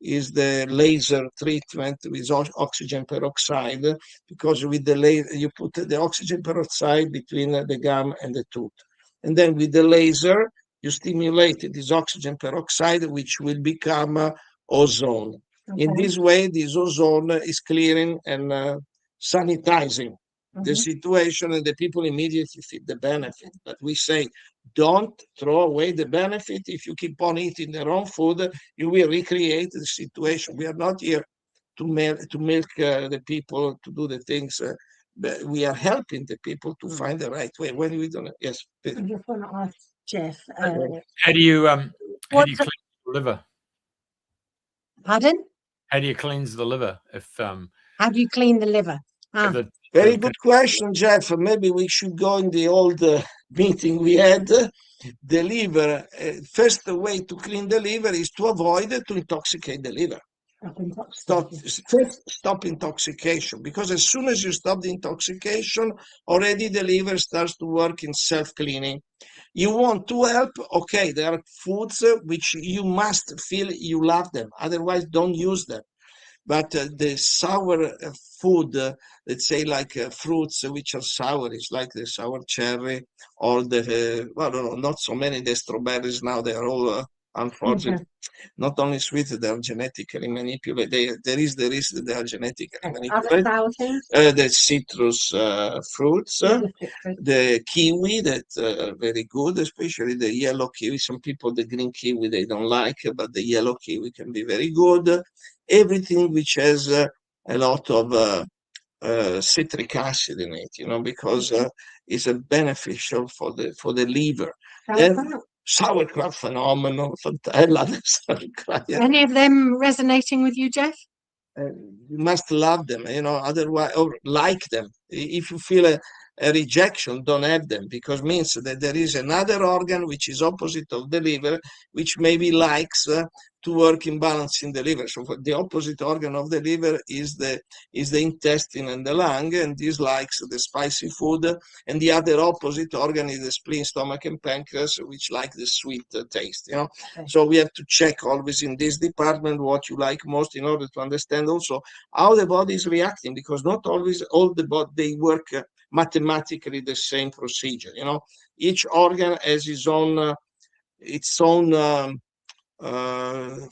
is the laser treatment with oxygen peroxide, because with the laser you put the oxygen peroxide between the gum and the tooth, and then with the laser you stimulate this oxygen peroxide, which will become ozone. Okay. In this way, this ozone is clearing and sanitizing the situation, and the people immediately feel the benefit. But we say, don't throw away the benefit. If you keep on eating the wrong food, you will recreate the situation. We are not here to milk the people to do the things. But we are helping the people to find the right way. When we don't, yes. I just want to ask Jeff. How do you cleanse the liver? Pardon? How do you cleanse the liver? How do you clean the liver? Very good question, Jeff. Maybe we should go in the old meeting we had. The liver, first way to clean the liver is to avoid to intoxicate the liver. Stop intoxication, because as soon as you stop the intoxication, already the liver starts to work in self-cleaning. You want to help, okay, there are foods which you must feel you love them, otherwise don't use them. But the sour food, let's say like fruits which are sour, it's like the sour cherry or the, well, no, not so many, the strawberries now, they are all unfortunately not only sweet, they are genetically manipulated. There is the risk that they are genetically Other manipulated. sour things? The citrus fruits, Yeah, the citrus. the kiwi that are very good, especially the yellow kiwi. Some people, the green kiwi, they don't like, but the yellow kiwi can be very good. Everything which has a lot of citric acid in it, you know, because it's a beneficial for the liver. Sauerkraut. Sauerkraut, phenomenal. I love sauerkraut. Yeah. Any of them resonating with you, Jeff? You must love them, you know, otherwise, or like them. If you feel a rejection, don't have them, because means that there is another organ which is opposite of the liver, which maybe likes to work in balance in the liver. So the opposite organ of the liver is the intestine and the lung, and this likes the spicy food, and the other opposite organ is the spleen, stomach, and pancreas, which like the sweet taste, you know. Okay. So we have to check always in this department what you like most in order to understand also how the body is reacting, because not always all the body, they work mathematically the same procedure, you know. Each organ has its own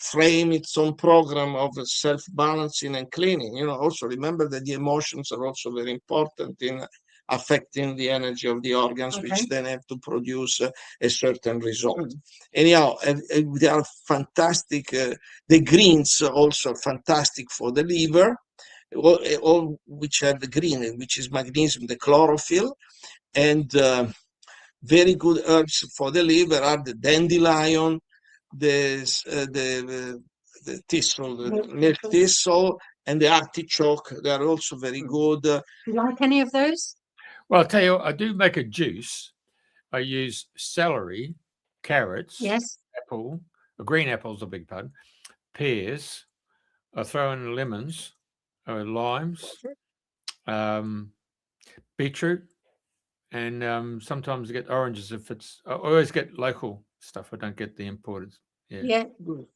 frame, its own program of self-balancing and cleaning, you know. Also remember that the emotions are also very important in affecting the energy of the organs, which then have to produce a certain result. Anyhow, they are fantastic. The greens also are fantastic for the liver, all which have the green, which is magnesium, the chlorophyll, and very good herbs for the liver are the dandelion, the thistle, the milk thistle, and the artichoke. They are also very good. Do you like any of those? Well, I'll tell you, I do make a juice. I use celery, carrots, Yes. apple, green apples, a big pardon, pears. I throw in lemons, limes, beetroot, and sometimes I get oranges if it's. I always get local stuff. I don't get the imported. Yeah. Good.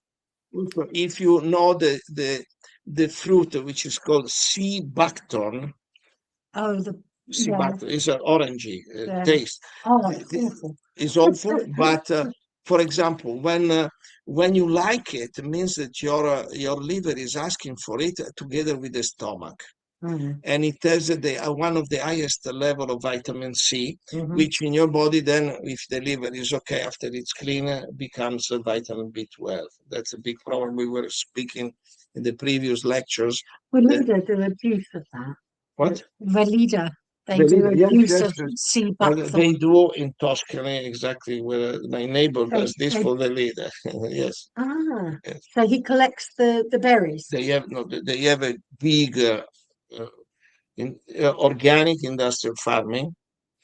If you know the fruit which is called sea buckthorn, Oh, sea buckthorn is an orangey taste. Oh, it's awful. It's awful, but for example, when you like it, it means that your liver is asking for it together with the stomach. And it has one of the highest level of vitamin C, which in your body then, if the liver is okay after it's clean, becomes a vitamin B12. That's a big problem. We were speaking in the previous lectures. Valida do a juice of that. What? Valida. They do a juice of sea buckthorn. They do in Tuscany, exactly where my neighbor does this for the leader. Yes. Ah, yes. So he collects the berries. They have a big organic industrial farming.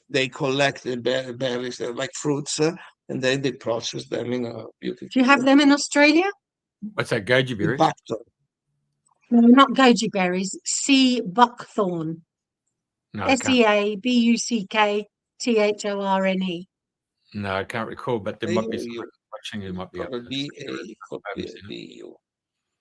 They collect the berries, they're like fruits, and then they process them in a beautiful. Do you have them in Australia? What's that, goji berries? Buckthorn. No, not goji berries. Sea buckthorn. No, I can't. SEABUCKTHORNE. No, I can't recall, but there might be someone watching who might be up.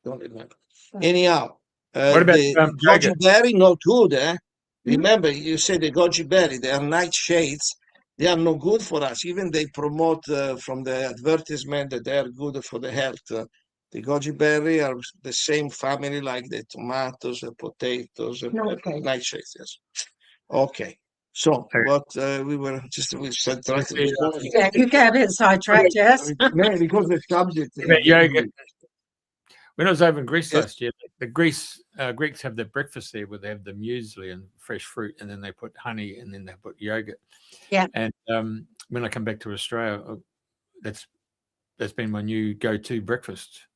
Don't remember. Anyhow, What about the goji berry? Not good, eh? Remember, you said the goji berry, they are nightshades. They are no good for us. Even they promote from the advertisement that they are good for the health. The goji berry are the same family like the tomatoes, the potatoes, nightshades. Yes. Okay. So what we said trying to be. Yeah, you get a bit sidetracked, yes. Because the subject. Yogurt. When I was over in Greece last year, the Greeks have their breakfast there where they have the muesli and fresh fruit, and then they put honey, and then they put yogurt. Yeah. And when I come back to Australia, that's been my new go-to breakfast.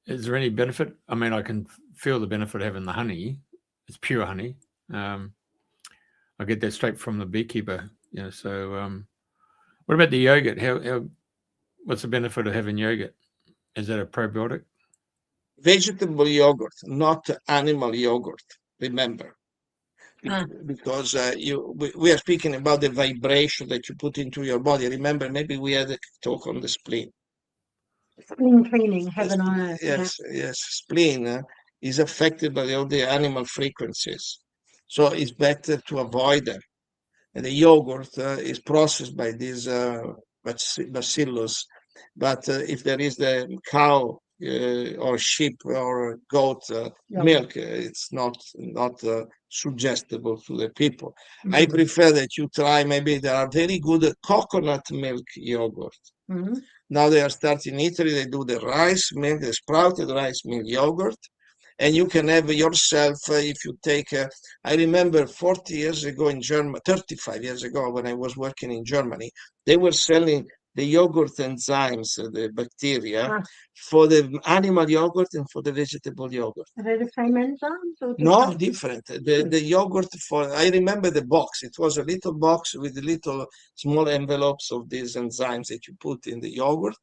Is there any benefit? I mean, I can feel the benefit of having the honey. It's pure honey. I get that straight from the beekeeper. You know. So, what about the yogurt? What's the benefit of having yogurt? Is that a probiotic? Vegetable yogurt, not animal yogurt. Remember, because we are speaking about the vibration that you put into your body. Remember, maybe we had a talk on the spleen. Spleen cleaning, heaven on earth. Yes, spleen is affected by all the animal frequencies. So it's better to avoid them. And the yogurt is processed by these bacillus. But if there is the cow or sheep or goat milk, it's not suggestible to the people. I prefer that you try, maybe there are very good coconut milk yogurt. Now they are starting in Italy, they do the rice milk, the sprouted rice milk yogurt. And you can have yourself, if you take, I remember 40 years ago in Germany, 35 years ago when I was working in Germany, they were selling the yogurt enzymes, the bacteria, for the animal yogurt and for the vegetable yogurt. Are they the same enzymes or different? No, different. The yogurt I remember the box. It was a little box with little small envelopes of these enzymes that you put in the yogurt.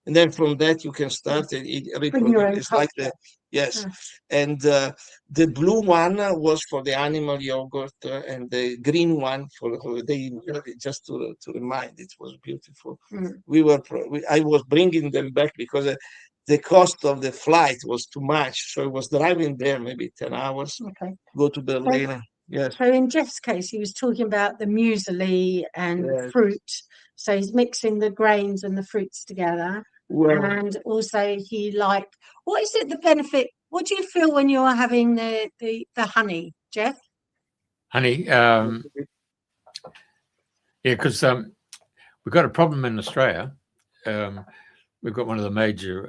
And then from that you can start reproduce. It's like the, yes. And the blue one was for the animal yogurt and the green one for just to remind, it was beautiful. I was bringing them back because the cost of the flight was too much. So I was driving there maybe 10 hours, go to Berlin. Yes. So in Jeff's case, he was talking about the muesli and fruit. So he's mixing the grains and the fruits together. Well, and also what is it, the benefit? What do you feel when you're having the honey, Jeff? Honey, yeah, because we've got a problem in Australia. We've got one of the major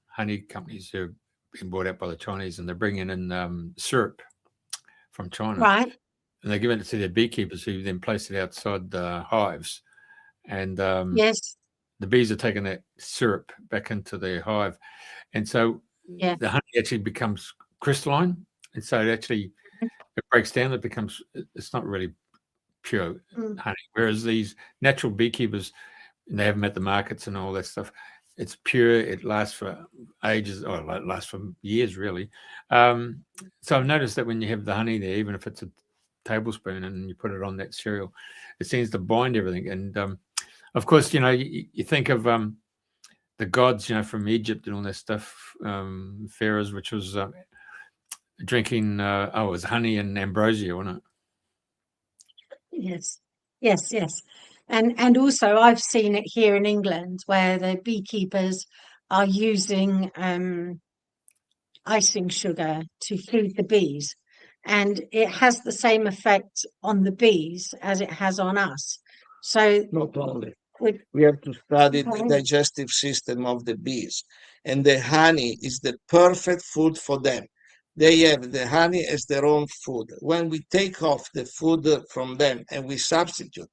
honey companies who have been bought out by the Chinese, and they're bringing in syrup from China. Right. And they're giving it to their beekeepers, who then place it outside the hives. And yes, the bees are taking that syrup back into their hive. And so the honey actually becomes crystalline. And so it actually it breaks down. It's not really pure honey. Whereas these natural beekeepers, and they have them at the markets and all that stuff, it's pure. It lasts for ages, or it lasts for years, really. So I've noticed that when you have the honey there, even if it's a tablespoon and you put it on that cereal, it seems to bind everything. And of course, you think of the gods, from Egypt and all that stuff, pharaohs, which was drinking, it was honey and ambrosia, wasn't it? Yes. And also I've seen it here in England where the beekeepers are using icing sugar to feed the bees. And it has the same effect on the bees as it has on us. So not only. We have to study the digestive system of the bees. And the honey is the perfect food for them. They have the honey as their own food. When we take off the food from them and we substitute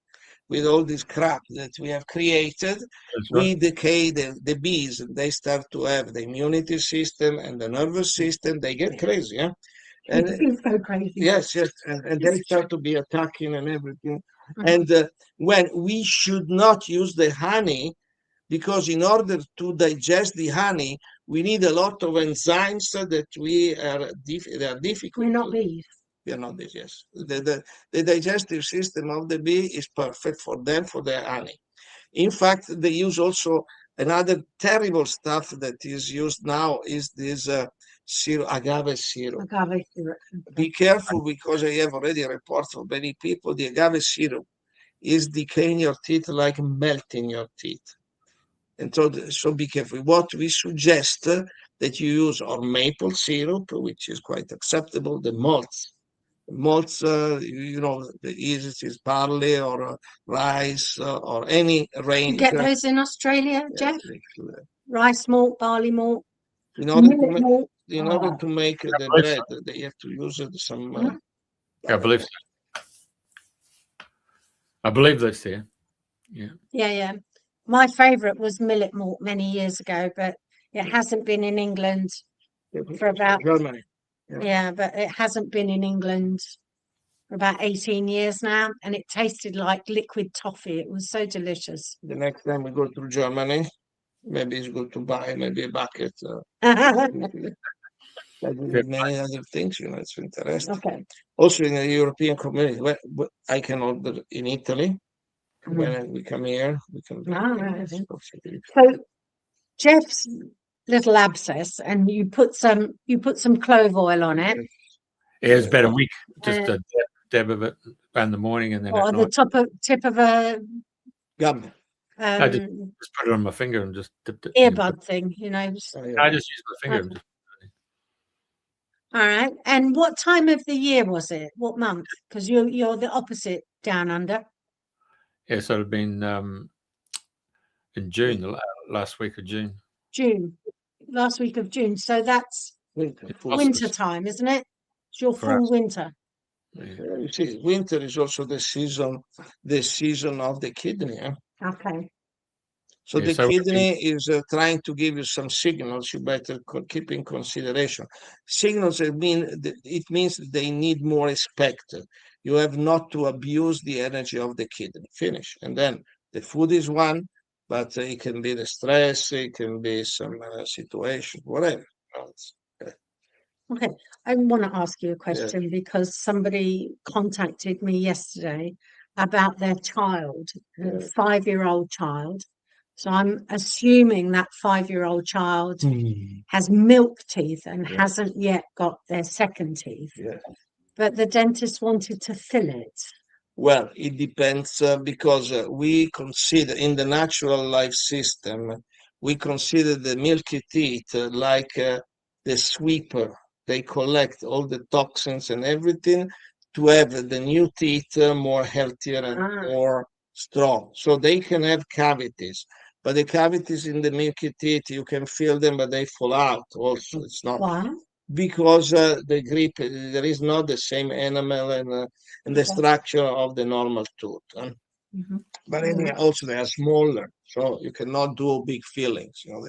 with all this crap that we have created, we decay the bees, and they start to have the immunity system and the nervous system. They get crazy, yeah? And it's so crazy. Yes, and they start to be attacking and everything. And when we should not use the honey, because in order to digest the honey, we need a lot of enzymes that they are difficult. We're not bees. We are not bees, yes. The digestive system of the bee is perfect for them, for their honey. In fact, they use also another terrible stuff that is used now is this syrup, agave syrup. Agave syrup. Be careful, because I have already reports from many people, the agave syrup is decaying your teeth, like melting your teeth. And so be careful. What we suggest that you use or maple syrup, which is quite acceptable, the malts. Malts, the easiest is barley or rice or any rain. You get those in Australia, Jeff? Rice malt, barley malt. In order to make the bread, they have to use some. I believe so. I believe that's there. Yeah. My favourite was millet malt many years ago, but it hasn't been in England for about Germany. Yeah, but it hasn't been in England for about 18 years now, and it tasted like liquid toffee. It was so delicious. The next time we go to Germany, maybe it's good to buy maybe a bucket. Like many other things, it's interesting. Okay. Also in the European community, I can order in Italy. When we come here, we can. So Jeff's little abscess, and you put some clove oil on it, Yeah, it's about a week. Just Uh, a dab of it in the morning and then or at the night. tip of a Gum. I just put it on my finger and just dipped it. earbud thing, you know. Oh, I yeah. just use my finger. And just, All right. And what time of the year was it? What month? Because you're the opposite down under. yeah, so it'd been in June, the last week of June. June, last week of June. So that's Winter. winter time, isn't it? It's your For full us. winter. Yeah, you see, winter is also the season of the kidney. Eh? Okay. So Yeah, the so kidney is trying to give you some signals you better keep in consideration. Signals that it means that they need more respect. You have not to abuse the energy of the kidney. Finish. And then the food is one, but it can be the stress, it can be some situation, whatever. Okay. I want to ask you a question because somebody contacted me yesterday about their child, a 5-year-old child. So I'm assuming that 5-year-old child has milk teeth and Yeah. hasn't yet got their second teeth. Yeah. But the dentist wanted to fill it. Well, it depends because we consider in the natural life system, we consider the milky teeth like the sweeper. They collect all the toxins and everything to have the new teeth more healthier and more strong. So they can have cavities, but the cavities in the milky teeth, you can feel them, but they fall out also. It's not Why? because the grip, there is not the same enamel and the structure of the normal tooth. But anyhow, also they are smaller, so you cannot do big fillings. You know,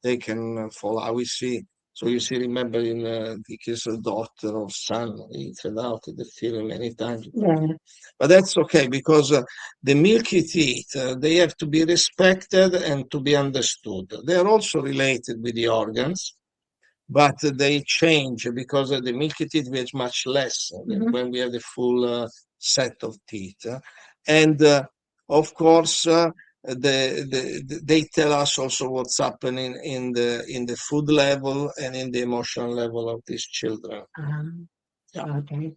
they can fall out. We see. So you see, remember in the case of daughter or son, he fell out of the filling many times. Yeah. But that's okay because the milky teeth, they have to be respected and to be understood. They are also related with the organs, but they change because the milky teeth weighs much less than when we have the full set of teeth. And of course, they tell us also what's happening in the food level and in the emotional level of these children. Okay.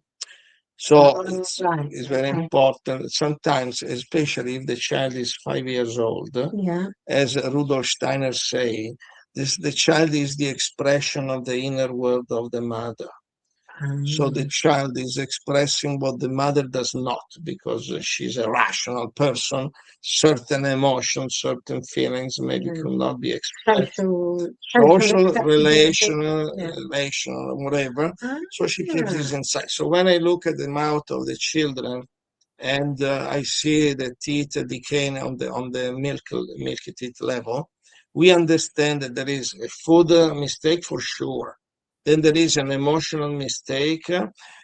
So Right. it's very important. Sometimes, especially if the child is 5 years old, as Rudolf Steiner say, the child is the expression of the inner world of the mother. So the child is expressing what the mother does not, because she's a rational person. Certain emotions, certain feelings maybe could not be expressed. Social, relational, whatever. So she keeps this inside. So when I look at the mouth of the children, and I see the teeth decaying on the milky teeth level, we understand that there is a food mistake for sure. Then there is an emotional mistake.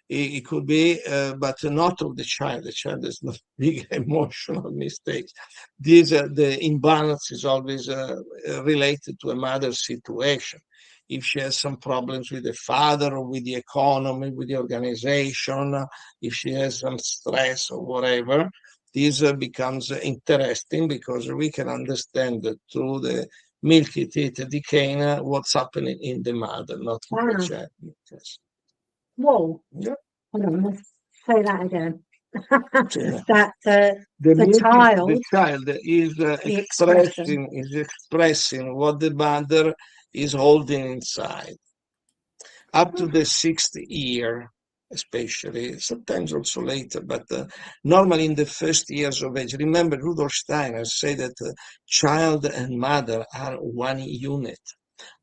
It could be, but not of the child. The child has not big emotional mistakes. The imbalance is always related to a mother's situation. If she has some problems with the father or with the economy, with the organization, if she has some stress or whatever, this becomes interesting because we can understand that through the milky teeth decaying what's happening in the mother, not in the child. Yes. Whoa. Yeah. Hold on, let's say that again. Yeah. That The child is expressing what the mother is holding inside. Up to the 6th year, especially, sometimes also later, but normally in the first years of age. Remember, Rudolf Steiner said that child and mother are one unit.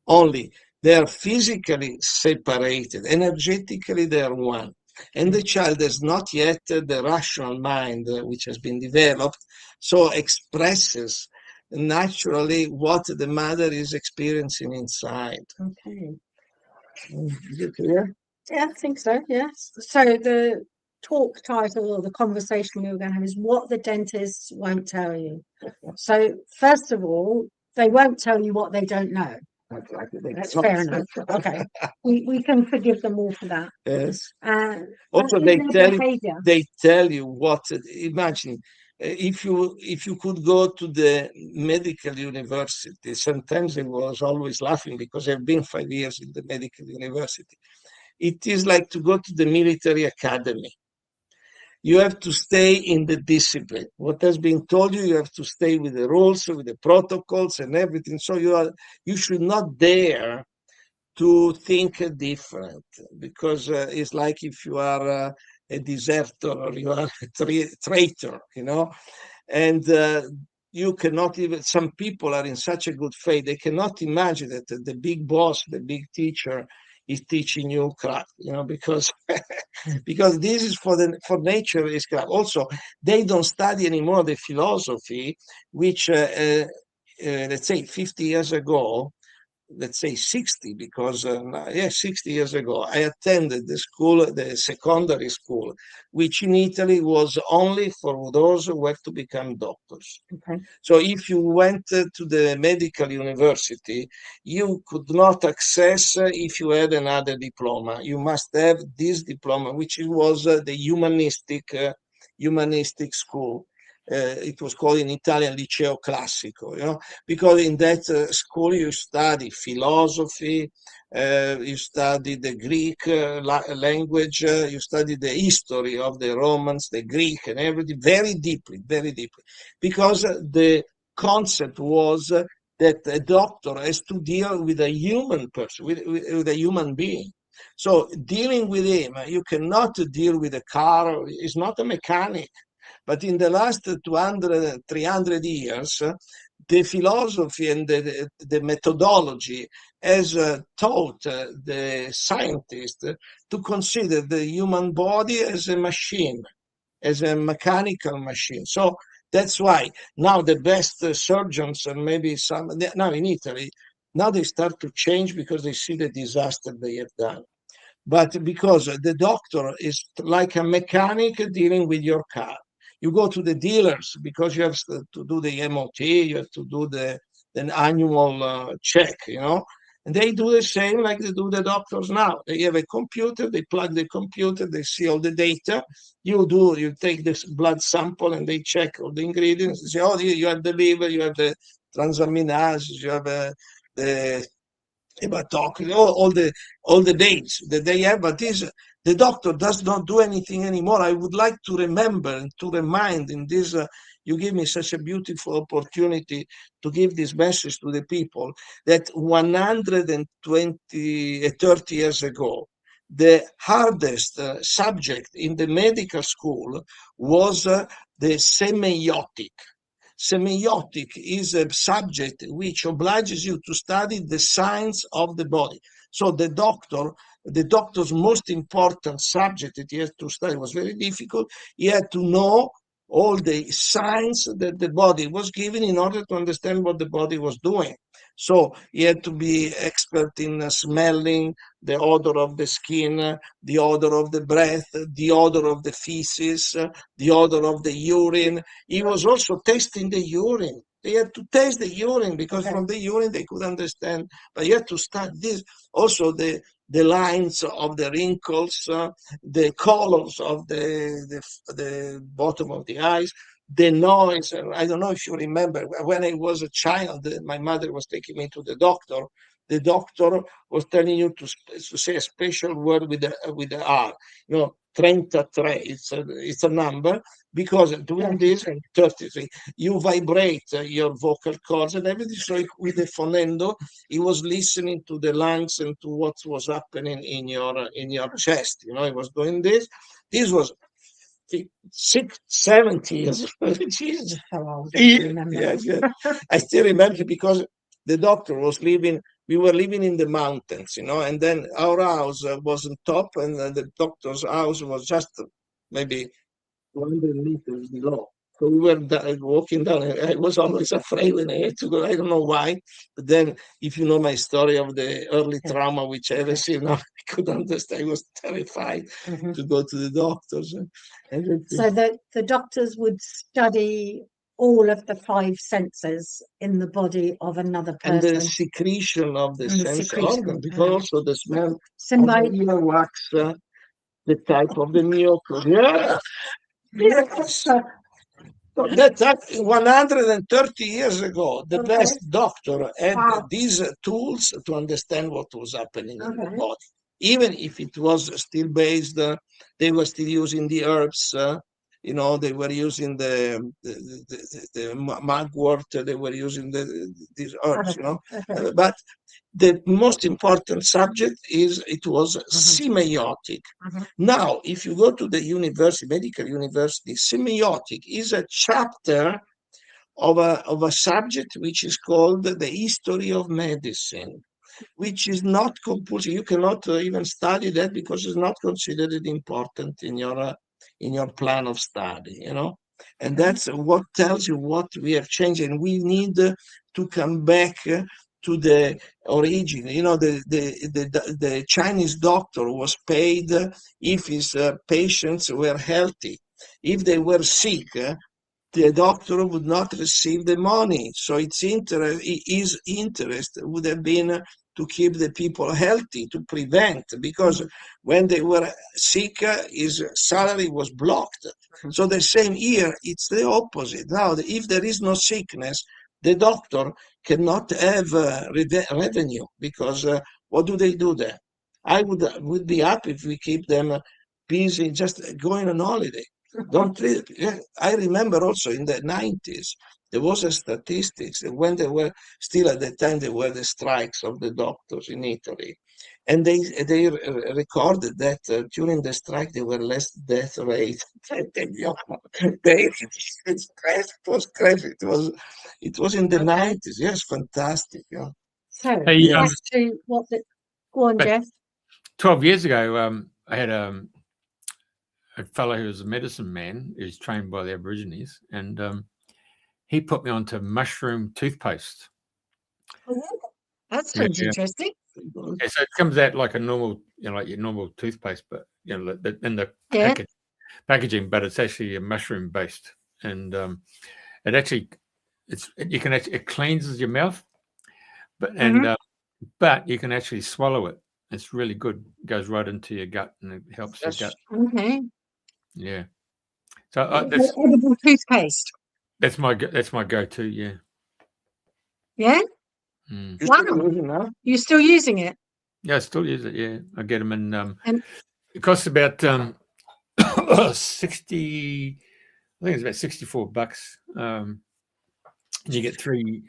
Only they are physically separated, energetically they are one. And the child has not yet the rational mind which has been developed, so expresses naturally what the mother is experiencing inside. Okay. Is it clear? Yeah, I think so. Yes. So the talk title or the conversation we were going to have is what the dentists won't tell you. So first of all, they won't tell you what they don't know. That's fair enough. Okay, we can forgive them all for that. Yes. Uh, Also, they they tell you what. Imagine if you could go to the medical university, sometimes I was always laughing because I've been 5 years in the medical university. It is like to go to the military academy. You have to stay in the discipline. What has been told you, you have to stay with the rules, with the protocols and everything. So you should not dare to think different, because it's like if you are a deserter or you are a traitor, and you cannot even, some people are in such a good faith, they cannot imagine that the big boss, the big teacher is teaching you crap, because because this is for nature is crap. Also, they don't study anymore the philosophy, which let's say 50 years ago, let's say 60, because 60 years ago, I attended the school, the secondary school, which in Italy was only for those who were to become doctors. Okay. So if you went to the medical university, you could not access if you had another diploma. You must have this diploma, which was the humanistic school. It was called in Italian Liceo Classico, because in that school you study philosophy, you study the Greek language, you study the history of the Romans, the Greek and everything very deeply, because the concept was that a doctor has to deal with a human person, with a human being. So dealing with him, you cannot deal with a car, he's not a mechanic. But in the last 200, 300 years, the philosophy and the methodology has taught the scientists to consider the human body as a machine, as a mechanical machine. So that's why now the best surgeons, and maybe some, now in Italy, now they start to change because they see the disaster they have done. But because the doctor is like a mechanic dealing with your car. You go to the dealers because you have to do the MOT, you have to do the annual check, and they do the same like they do the doctors now. They have a computer, they plug the computer, they see all the data. You take this blood sample and they check all the ingredients. They say, oh, you have the liver, you have the transaminases, you have the hematocrine, all the dates that they have, but the doctor does not do anything anymore. I would like to remember and to remind in this, you give me such a beautiful opportunity to give this message to the people, that 30 years ago, the hardest subject in the medical school was the semiotic. Semiotic is a subject which obliges you to study the science of the body. So the doctor's most important subject that he had to study was very difficult. He had to know all the science that the body was given in order to understand what the body was doing. So he had to be expert in smelling the odor of the skin, the odor of the breath, the odor of the feces, the odor of the urine. He was also testing the urine. They had to test the urine because from the urine they could understand. But you had to study this. Also the lines of the wrinkles, the colors of the bottom of the eyes, the noise. I don't know if you remember, when I was a child, my mother was taking me to the doctor. The doctor was telling you to say a special word with the R, 33. It's a number, because doing this, 33, you vibrate your vocal cords and everything. So with the phonendo, he was listening to the lungs and to what was happening in your chest. He was doing this. This was 70 years. Jesus. How old do you remember? Yes. I still remember because the doctor was living, we were living in the mountains, and then our house was on top, and the doctor's house was just maybe 200 meters below. So we were walking down, and I was always afraid when I had to go. I don't know why. But then, if you know my story of the early trauma, which I received, now I could understand. I was terrified to go to the doctors. So the doctors would study all of the 5 senses in the body of another person. And the secretion of the sense organ, because also the smell of the earwax, the type of the mucus. Yeah. Yes. So That 130 years ago, the Okay. best doctor had Wow. these tools to understand what was happening in the Okay. body. Even if it was still based, they were still using the herbs. They were using the mugwort. They were using these herbs. Okay. But the most important subject it was semiotic. Now, if you go to the medical university, semiotic is a chapter of a subject which is called the history of medicine, which is not compulsory. You cannot even study that because it's not considered important in your plan of study, And that's what tells you what we have changed, and we need to come back to the origin. The Chinese doctor was paid if his patients were healthy. If they were sick, the doctor would not receive the money. So his interest would have been to keep the people healthy, to prevent, because when they were sick, his salary was blocked. So the same here, it's the opposite. Now, if there is no sickness, the doctor cannot have revenue, because what do they do there? I would be happy if we keep them busy just going on holiday. I remember also in the 90s, there was a statistics when they were still at the time, there were the strikes of the doctors in Italy. And they recorded that during the strike, there were less death rate. It was crazy. It was in the 90s. Yes, fantastic. Yeah. So Hey, back to go on, but Jeff. 12 years ago, I had a fellow who was a medicine man who's trained by the Aborigines, and he put me onto mushroom toothpaste. Oh, that sounds interesting. Yeah, so it comes out like a normal, like your normal toothpaste, but in the packaging, but it's actually a mushroom based, and it actually it cleanses your mouth, but you can actually swallow it. It's really good. It goes right into your gut, and it helps your gut. Okay. Yeah. So edible toothpaste. that's my go-to. Yeah. Yeah. Wow. You're still using it? Yeah, I still use it. Yeah, I get them in. And it costs about 60. I think it's about $64. You get three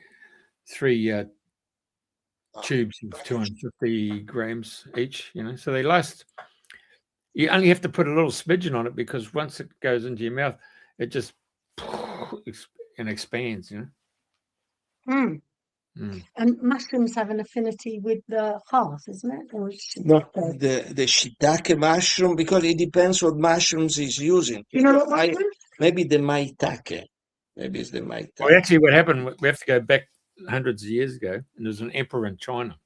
tubes of 250 grams each. So they last. You only have to put a little smidgen on it, because once it goes into your mouth, it just and expands. And mushrooms have an affinity with the heart, isn't it? Or no, the shiitake mushroom, because it depends what mushrooms he's using. What mushroom? Maybe the maitake. Maybe it's the maitake. Well, actually, what happened? We have to go back hundreds of years ago, and there's an emperor in China.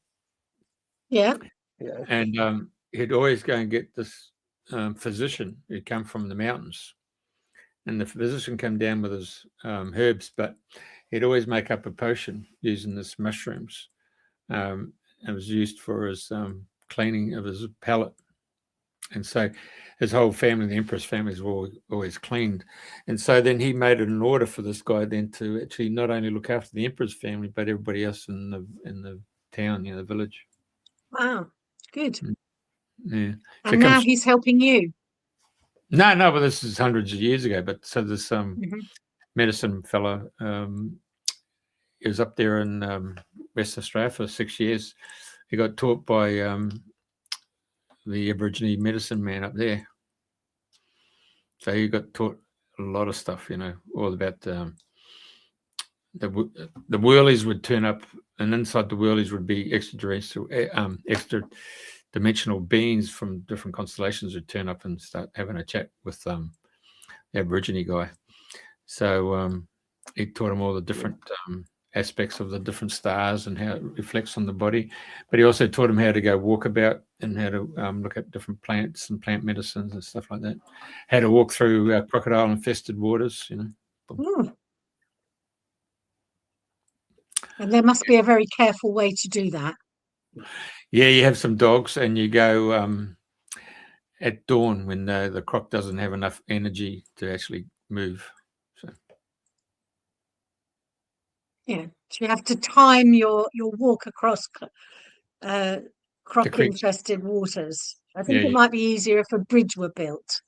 Yeah. And he'd always go and get this physician who'd come from the mountains, and the physician came down with his herbs, but he'd always make up a potion using this mushrooms. It was used for his cleaning of his palate, and so his whole family, the emperor's families, were always cleaned. And so then he made an order for this guy then to actually not only look after the emperor's family, but everybody else in the town, the village. Wow, good. Yeah. So And now he's helping you. No, but this is hundreds of years ago. But so this medicine fellow, he was up there in West Australia for 6 years. He got taught by the Aborigine medicine man up there. So he got taught a lot of stuff, all about the whirlies would turn up, and inside the whirlies would be extra dimensional beings from different constellations would turn up and start having a chat with the Aborigine guy. So he taught him all the different aspects of the different stars and how it reflects on the body. But he also taught him how to go walk about and how to look at different plants and plant medicines and stuff like that. How to walk through crocodile-infested waters, And there must be a very careful way to do that. Yeah, you have some dogs, and you go at dawn when the croc doesn't have enough energy to actually move. So Yeah, so you have to time your walk across croc creek. infested waters. I think Yeah, it might be easier if a bridge were built.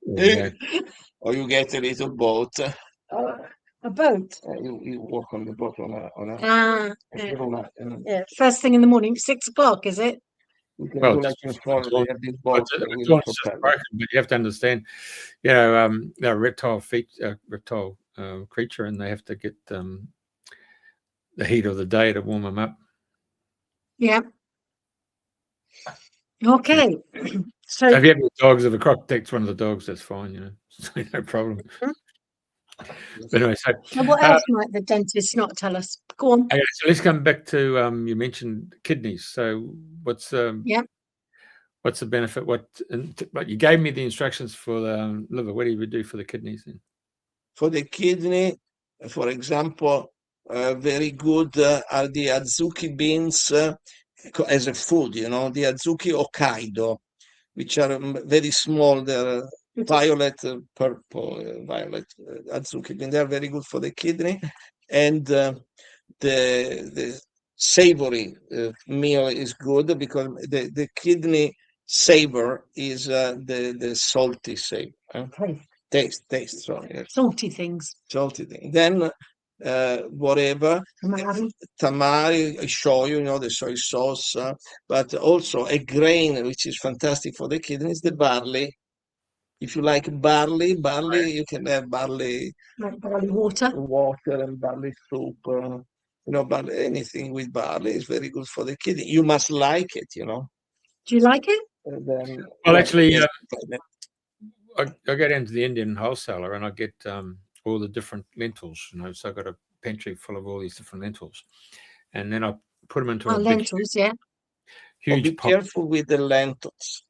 yeah. Or you get a little boat. A boat. You walk on the boat on a Ah, yeah. first thing in the morning, 6 o'clock, is it? You can Well, do like in Florida, they have this boat with a it's just propeller. broken, but you have to understand, they're a reptile creature, and they have to get the heat of the day to warm them up. Yeah. Okay. So if you have any dogs, if a croc takes one of the dogs, that's fine, no problem. But anyway, so what else might the dentist not tell us? Go on. okay, so let's come back to you mentioned kidneys. So what's what's the benefit? But you gave me the instructions for the liver. What do you do for the kidneys then? For the kidney, for example, very good are the azuki beans as a food, the azuki Hokkaido, which are very small. They're violet, purple, violet azuki beans. They're very good for the kidney. And the savory meal is good because the kidney savor is the salty savor. Taste, sorry. Yes. Salty things. Salty thing. Then whatever, tamari, shoyu, the soy sauce, but also a grain which is fantastic for the kidneys, the barley. If you like barley, you can have barley, like barley water and barley soup. Barley, anything with barley is very good for the kidney. You must like it, Do you like it? Then, well, actually, I go down to the Indian wholesaler and I get all the different lentils. So I've got a pantry full of all these different lentils, and then I put them into a lentils, huge pot. Be careful with the lentils.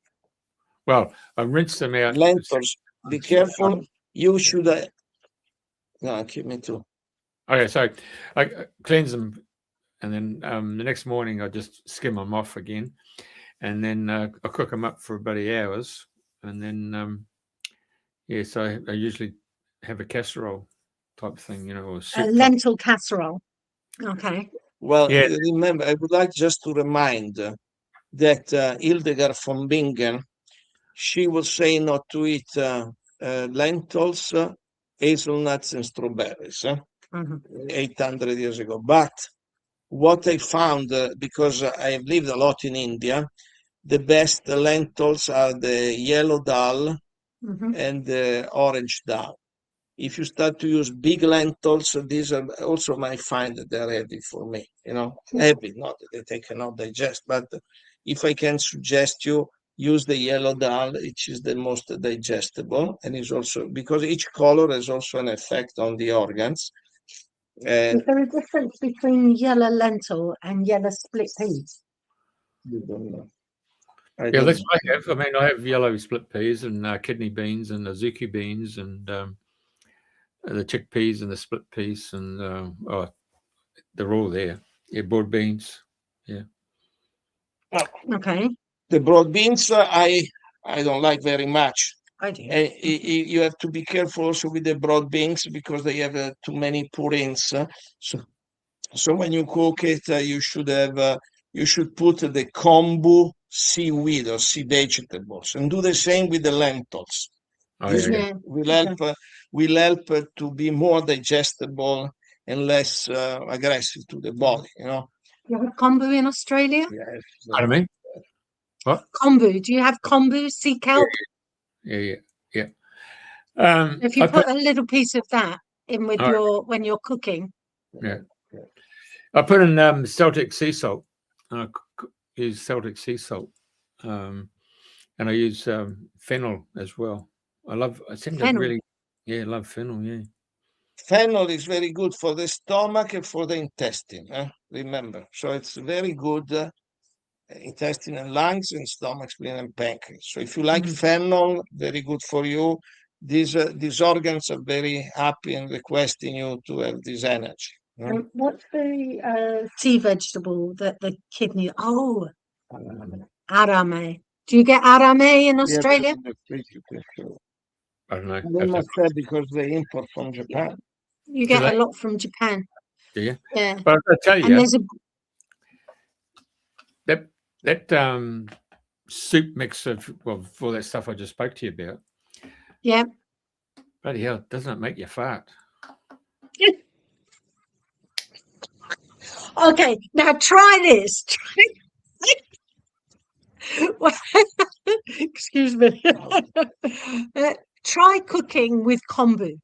Well, I rinse them out. Lentils. Be careful. You should. No, keep me too. Okay, so I cleanse them, and then the next morning I just skim them off again, and then I cook them up for about 8 hours, and then so I usually have a casserole type thing, or soup a lentil casserole. Okay. Well, remember, I would like just to remind that Hildegard von Bingen, she was saying not to eat lentils, hazelnuts, and strawberries 800 years ago. But what I found, because I have lived a lot in India, the best lentils are the yellow dal and the orange dal. If you start to use big lentils, these are also might find that they're heavy for me, heavy, not that they cannot digest. But if I can suggest you, use the yellow dal, which is the most digestible, and is also because each color has also an effect on the organs. Is there a difference between yellow lentil and yellow split peas? You don't know. That's what I have. I mean, I have yellow split peas and kidney beans and azuki beans and the chickpeas and the split peas and they're all there. Yeah, broad beans. Yeah. Okay. The broad beans I don't like very much. I do. You have to be careful also with the broad beans because they have too many purines. So when you cook it, you should put the kombu seaweed or sea vegetables and do the same with the lentils. This will help to be more digestible and less aggressive to the body. You have kombu in Australia? Yes. Pardon me? What? Kombu. Do you have kombu, sea kelp? Yeah. If you put a little piece of that in with when you're cooking. Yeah. I put in Celtic sea salt. I use Celtic sea salt. And I use fennel as well. I love fennel, yeah. Fennel is very good for the stomach and for the intestine, remember. So it's very good intestine and lungs and stomach, spleen and pancreas. So if you like fennel, very good for you. These organs are very happy and requesting you to have this energy. What's the sea vegetable that the kidney? Oh, arame. Do you get arame in Australia? I don't know. They must have because they import from Japan. You Do get a they? lot from Japan. Do you? Yeah. But I tell And you, there's a that soup mix of all that stuff I just spoke to you about. yeah. Bloody hell, doesn't it make you fart? Okay, now try this. Excuse me. Try cooking with kombu.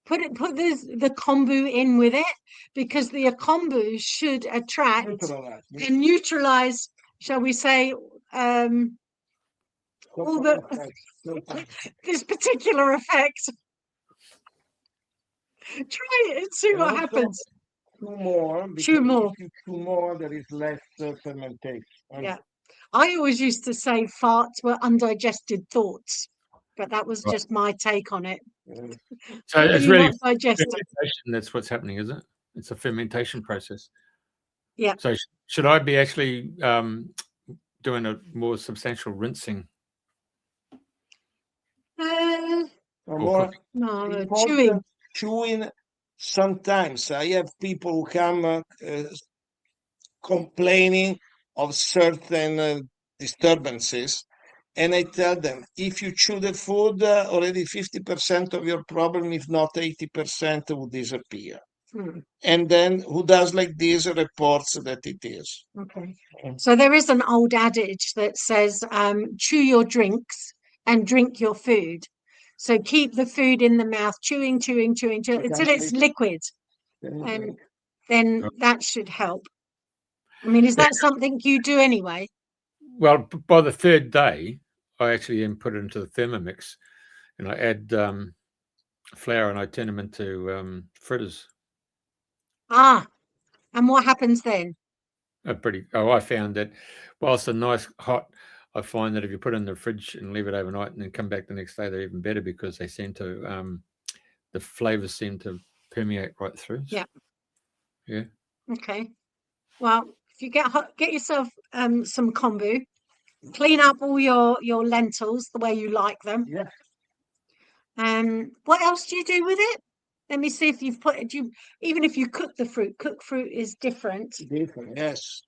Put the kombu in with it, because the kombu should attract and neutralize, shall we say, all this particular effect. Try it and see what happens. Two more. Chew more. If you chew more, there is less fermentation. Yeah. I always used to say farts were undigested thoughts, but that was just my take on it. So it's Really really not digested. fermentation. That's what's happening, is it? It's a fermentation process. Yeah. So should I be actually doing a more substantial rinsing? More No, important, chewing. Sometimes I have people who come complaining of certain disturbances, and I tell them, if you chew the food, already 50% of your problem, if not 80%, will disappear. And then who does like this reports that it is. Okay. So there is an old adage that says, chew your drinks and drink your food. So keep the food in the mouth, chewing until it's liquid. And then that should help. I mean, is that something you do anyway? Well, by the third day, I actually then put it into the Thermomix, and I add flour, and I turn them into fritters. Ah, and what happens then? I found that whilst they're nice hot, I find that if you put it in the fridge and leave it overnight and then come back the next day, they're even better, because they seem to the flavors seem to permeate right through. Yeah. Yeah. Okay. Well, if you get yourself some kombu, clean up all your lentils the way you like them. Yeah. What else do you do with it? Let me see if you've put it. Even if you cook the fruit, cooked fruit is different. Different, yes.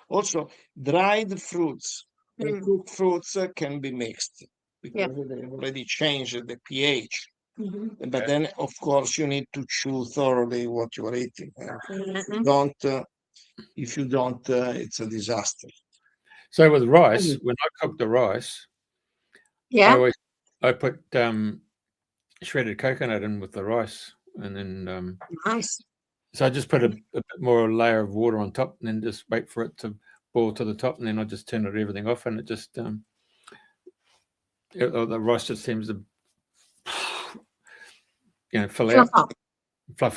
Also, dried fruits and cooked fruits can be mixed, because they already changed the pH. But then, of course, you need to chew thoroughly what you are eating. If you don't, it's a disaster. So with rice, when I cook the rice, I put shredded coconut in with the rice, and then nice. So I just put a bit more layer of water on top, and then just wait for it to boil to the top, and then I just turn everything off, and it just the rice just seems to fluff up.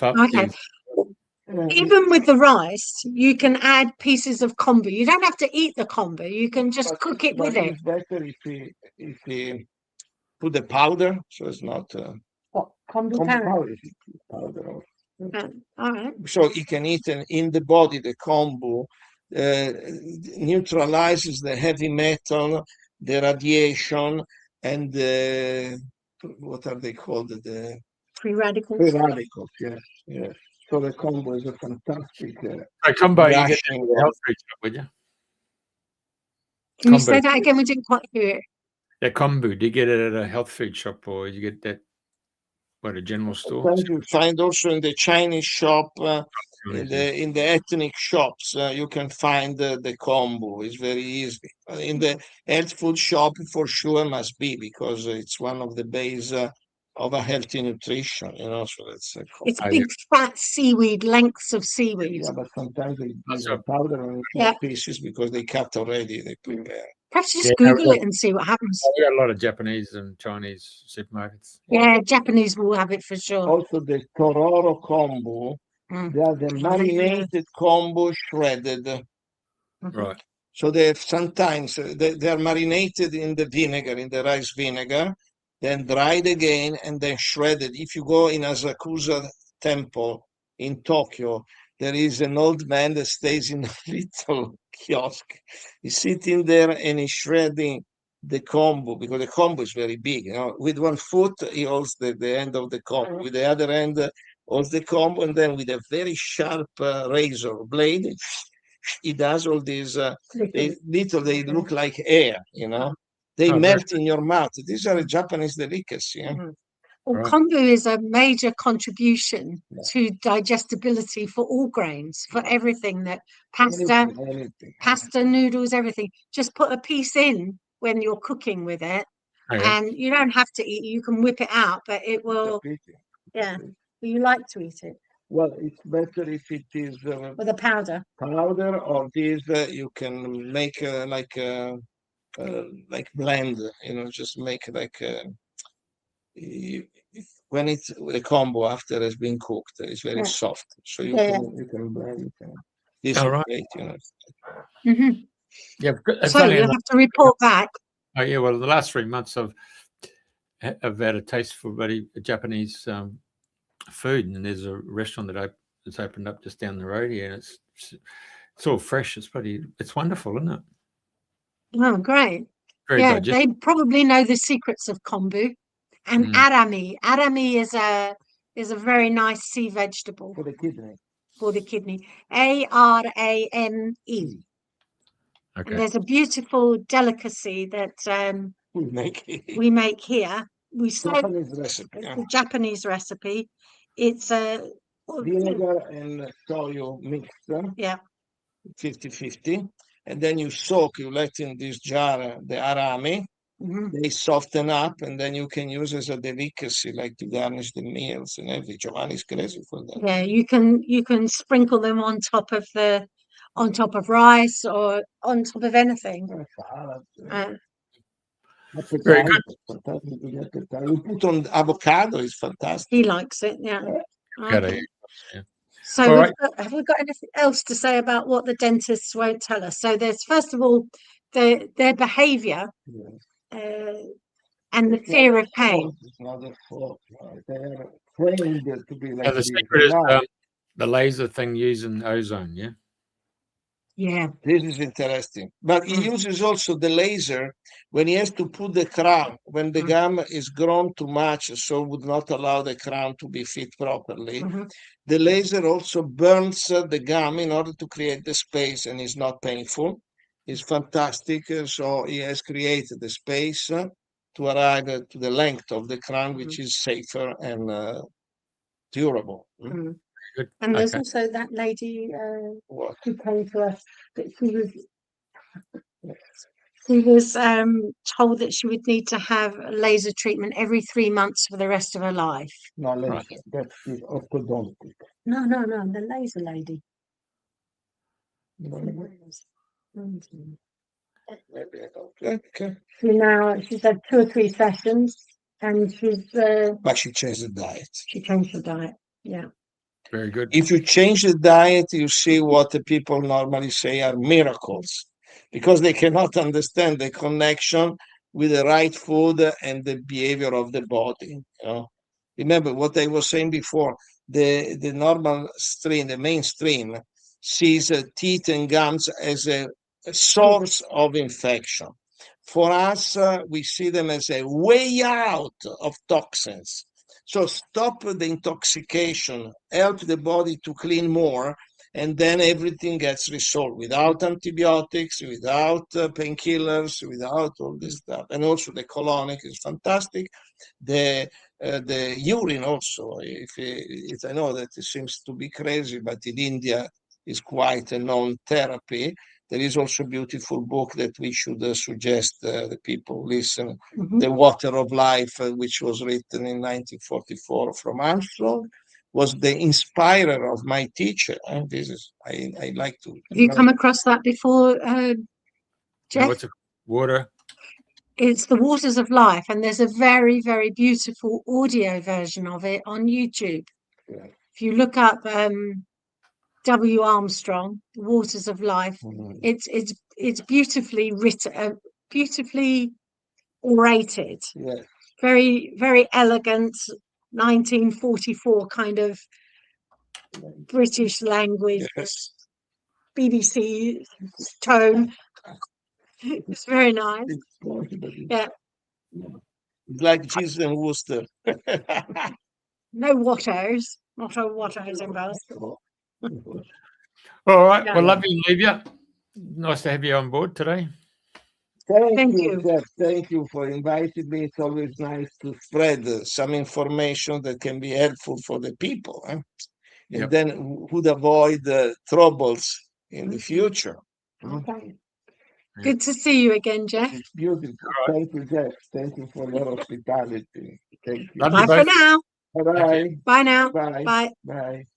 Okay. Even with the rice, you can add pieces of kombu. You don't have to eat the kombu. You can just cook it with it. It's better if we put the powder, so it's not kombu powder. All right. So you can eat in the body. The kombu neutralizes the heavy metal, the radiation, and what are they called? The free radicals. Free radicals, yes. So the kombu is a fantastic. Combo, you get the health food shop, would you? Can you say that again? We didn't quite hear it. The kombu, do you get it at a health food shop, or you get that at a general store? You find also in the Chinese shop, in the ethnic shops, you can find the kombu. It's very easy. In the health food shop, for sure, must be, because it's one of the base of a healthy nutrition, so it's big fat seaweed, lengths of seaweed. Yeah, but sometimes they use the powder on pieces, because they cut already, they prepare. Perhaps just Google it and see what happens. We got a lot of Japanese and Chinese supermarkets. Yeah, Japanese will have it for sure. Also, the Tororo kombu, they are the marinated kombu shredded. Right. So they sometimes they are marinated in the vinegar, in the rice vinegar, then dried again, and then shredded. If you go in Asakusa Temple in Tokyo, there is an old man that stays in a little kiosk. He's sitting there and he's shredding the combo, because the combo is very big. You know, with one foot he holds the end of the combo, with the other hand holds the combo, and then with a very sharp razor blade, he does all these they look like air, you know. They melt in your mouth. These are a Japanese delicacy. Well, kombu is a major contribution to digestibility for all grains, for everything, that pasta, noodles, everything. Just put a piece in when you're cooking with it, and you don't have to eat. You can whip it out, but it will. Yeah, you like to eat it. Well, it's better if it is with a powder. Powder, or this you can make like blend. You know, just make like. When it's a combo after it's been cooked, it's very soft, so you can blend it. This is great, you know. Yeah. So you'll have to report back. Oh yeah. Well, the last 3 months I've had a taste for very Japanese food, and there's a restaurant that's opened up just down the road here, and it's all fresh. It's wonderful, isn't it? Oh, great. Very digestible. They probably know the secrets of kombu. And arami. Arami is a very nice sea vegetable. For the kidney. For the kidney. Arame. Okay. And there's a beautiful delicacy that we make here. We serve Japanese recipe. It's a Japanese recipe. It's a vinegar and soy mixed. 50-50. And then you let in this jar the arami. They soften up, and then you can use as a delicacy, like to garnish the meals and everything. Giovanni's crazy for that. Yeah, you can sprinkle them on top of rice or on top of anything. Very good. You put on avocado, it's fantastic. He likes it, yeah. Okay. So have we got anything else to say about what the dentists won't tell us? So there's, first of all, their behavior. And the fear of pain. They're trained to be like the secret is the laser thing using ozone, yeah? Yeah. This is interesting. But he uses also the laser when he has to put the crown, when the gum is grown too much, so would not allow the crown to be fit properly. The laser also burns the gum in order to create the space, and it's not painful. It's fantastic. So he has created the space to arrive to the length of the crown, which is safer and durable. Good. And there's also that lady who came to us, that she was told that she would need to have a laser treatment every 3 months for the rest of her life. No, that's orthodontic. No, the laser lady. Okay. She's had 2 or 3 sessions, and but she changed the diet. She changed the diet. Yeah. Very good. If you change the diet, you see what the people normally say are miracles, because they cannot understand the connection with the right food and the behavior of the body. You know? Remember what I was saying before, the normal stream, the mainstream, sees teeth and gums as a source of infection. For us, we see them as a way out of toxins. So stop the intoxication, help the body to clean more, and then everything gets resolved without antibiotics, without painkillers, without all this stuff. And also the colonic is fantastic. The urine also, if I know that it seems to be crazy, but in India is quite a known therapy. There is also a beautiful book that we should suggest the people listen. The Water of Life, which was written in 1944 from Armstrong, was the inspirer of my teacher. And this is, I like to. Have you come across that before, Jeff? What's it? Water? It's the Waters of Life, and there's a very, very beautiful audio version of it on YouTube. Yeah. If you look up W. Armstrong, Waters of Life, it's beautifully written, beautifully orated. Yeah. Very, very elegant 1944 kind of British language, BBC tone. It's very nice. It's possible. Yeah. It's like cheese and Worcester. No wattos. Not a wattos involved. All right. Yeah. Well, love you, Olivia. Nice to have you on board today. Thank you, you. Jeff. Thank you for inviting me. It's always nice to spread some information that can be helpful for the people. And Yep. then would avoid troubles in the future. Okay. Good to see you again, Jeff. It's beautiful. Thank you, Jeff. Thank you for your hospitality. Thank you. Love you Bye for both. now. Bye-bye. Bye now. Bye. Bye. Bye.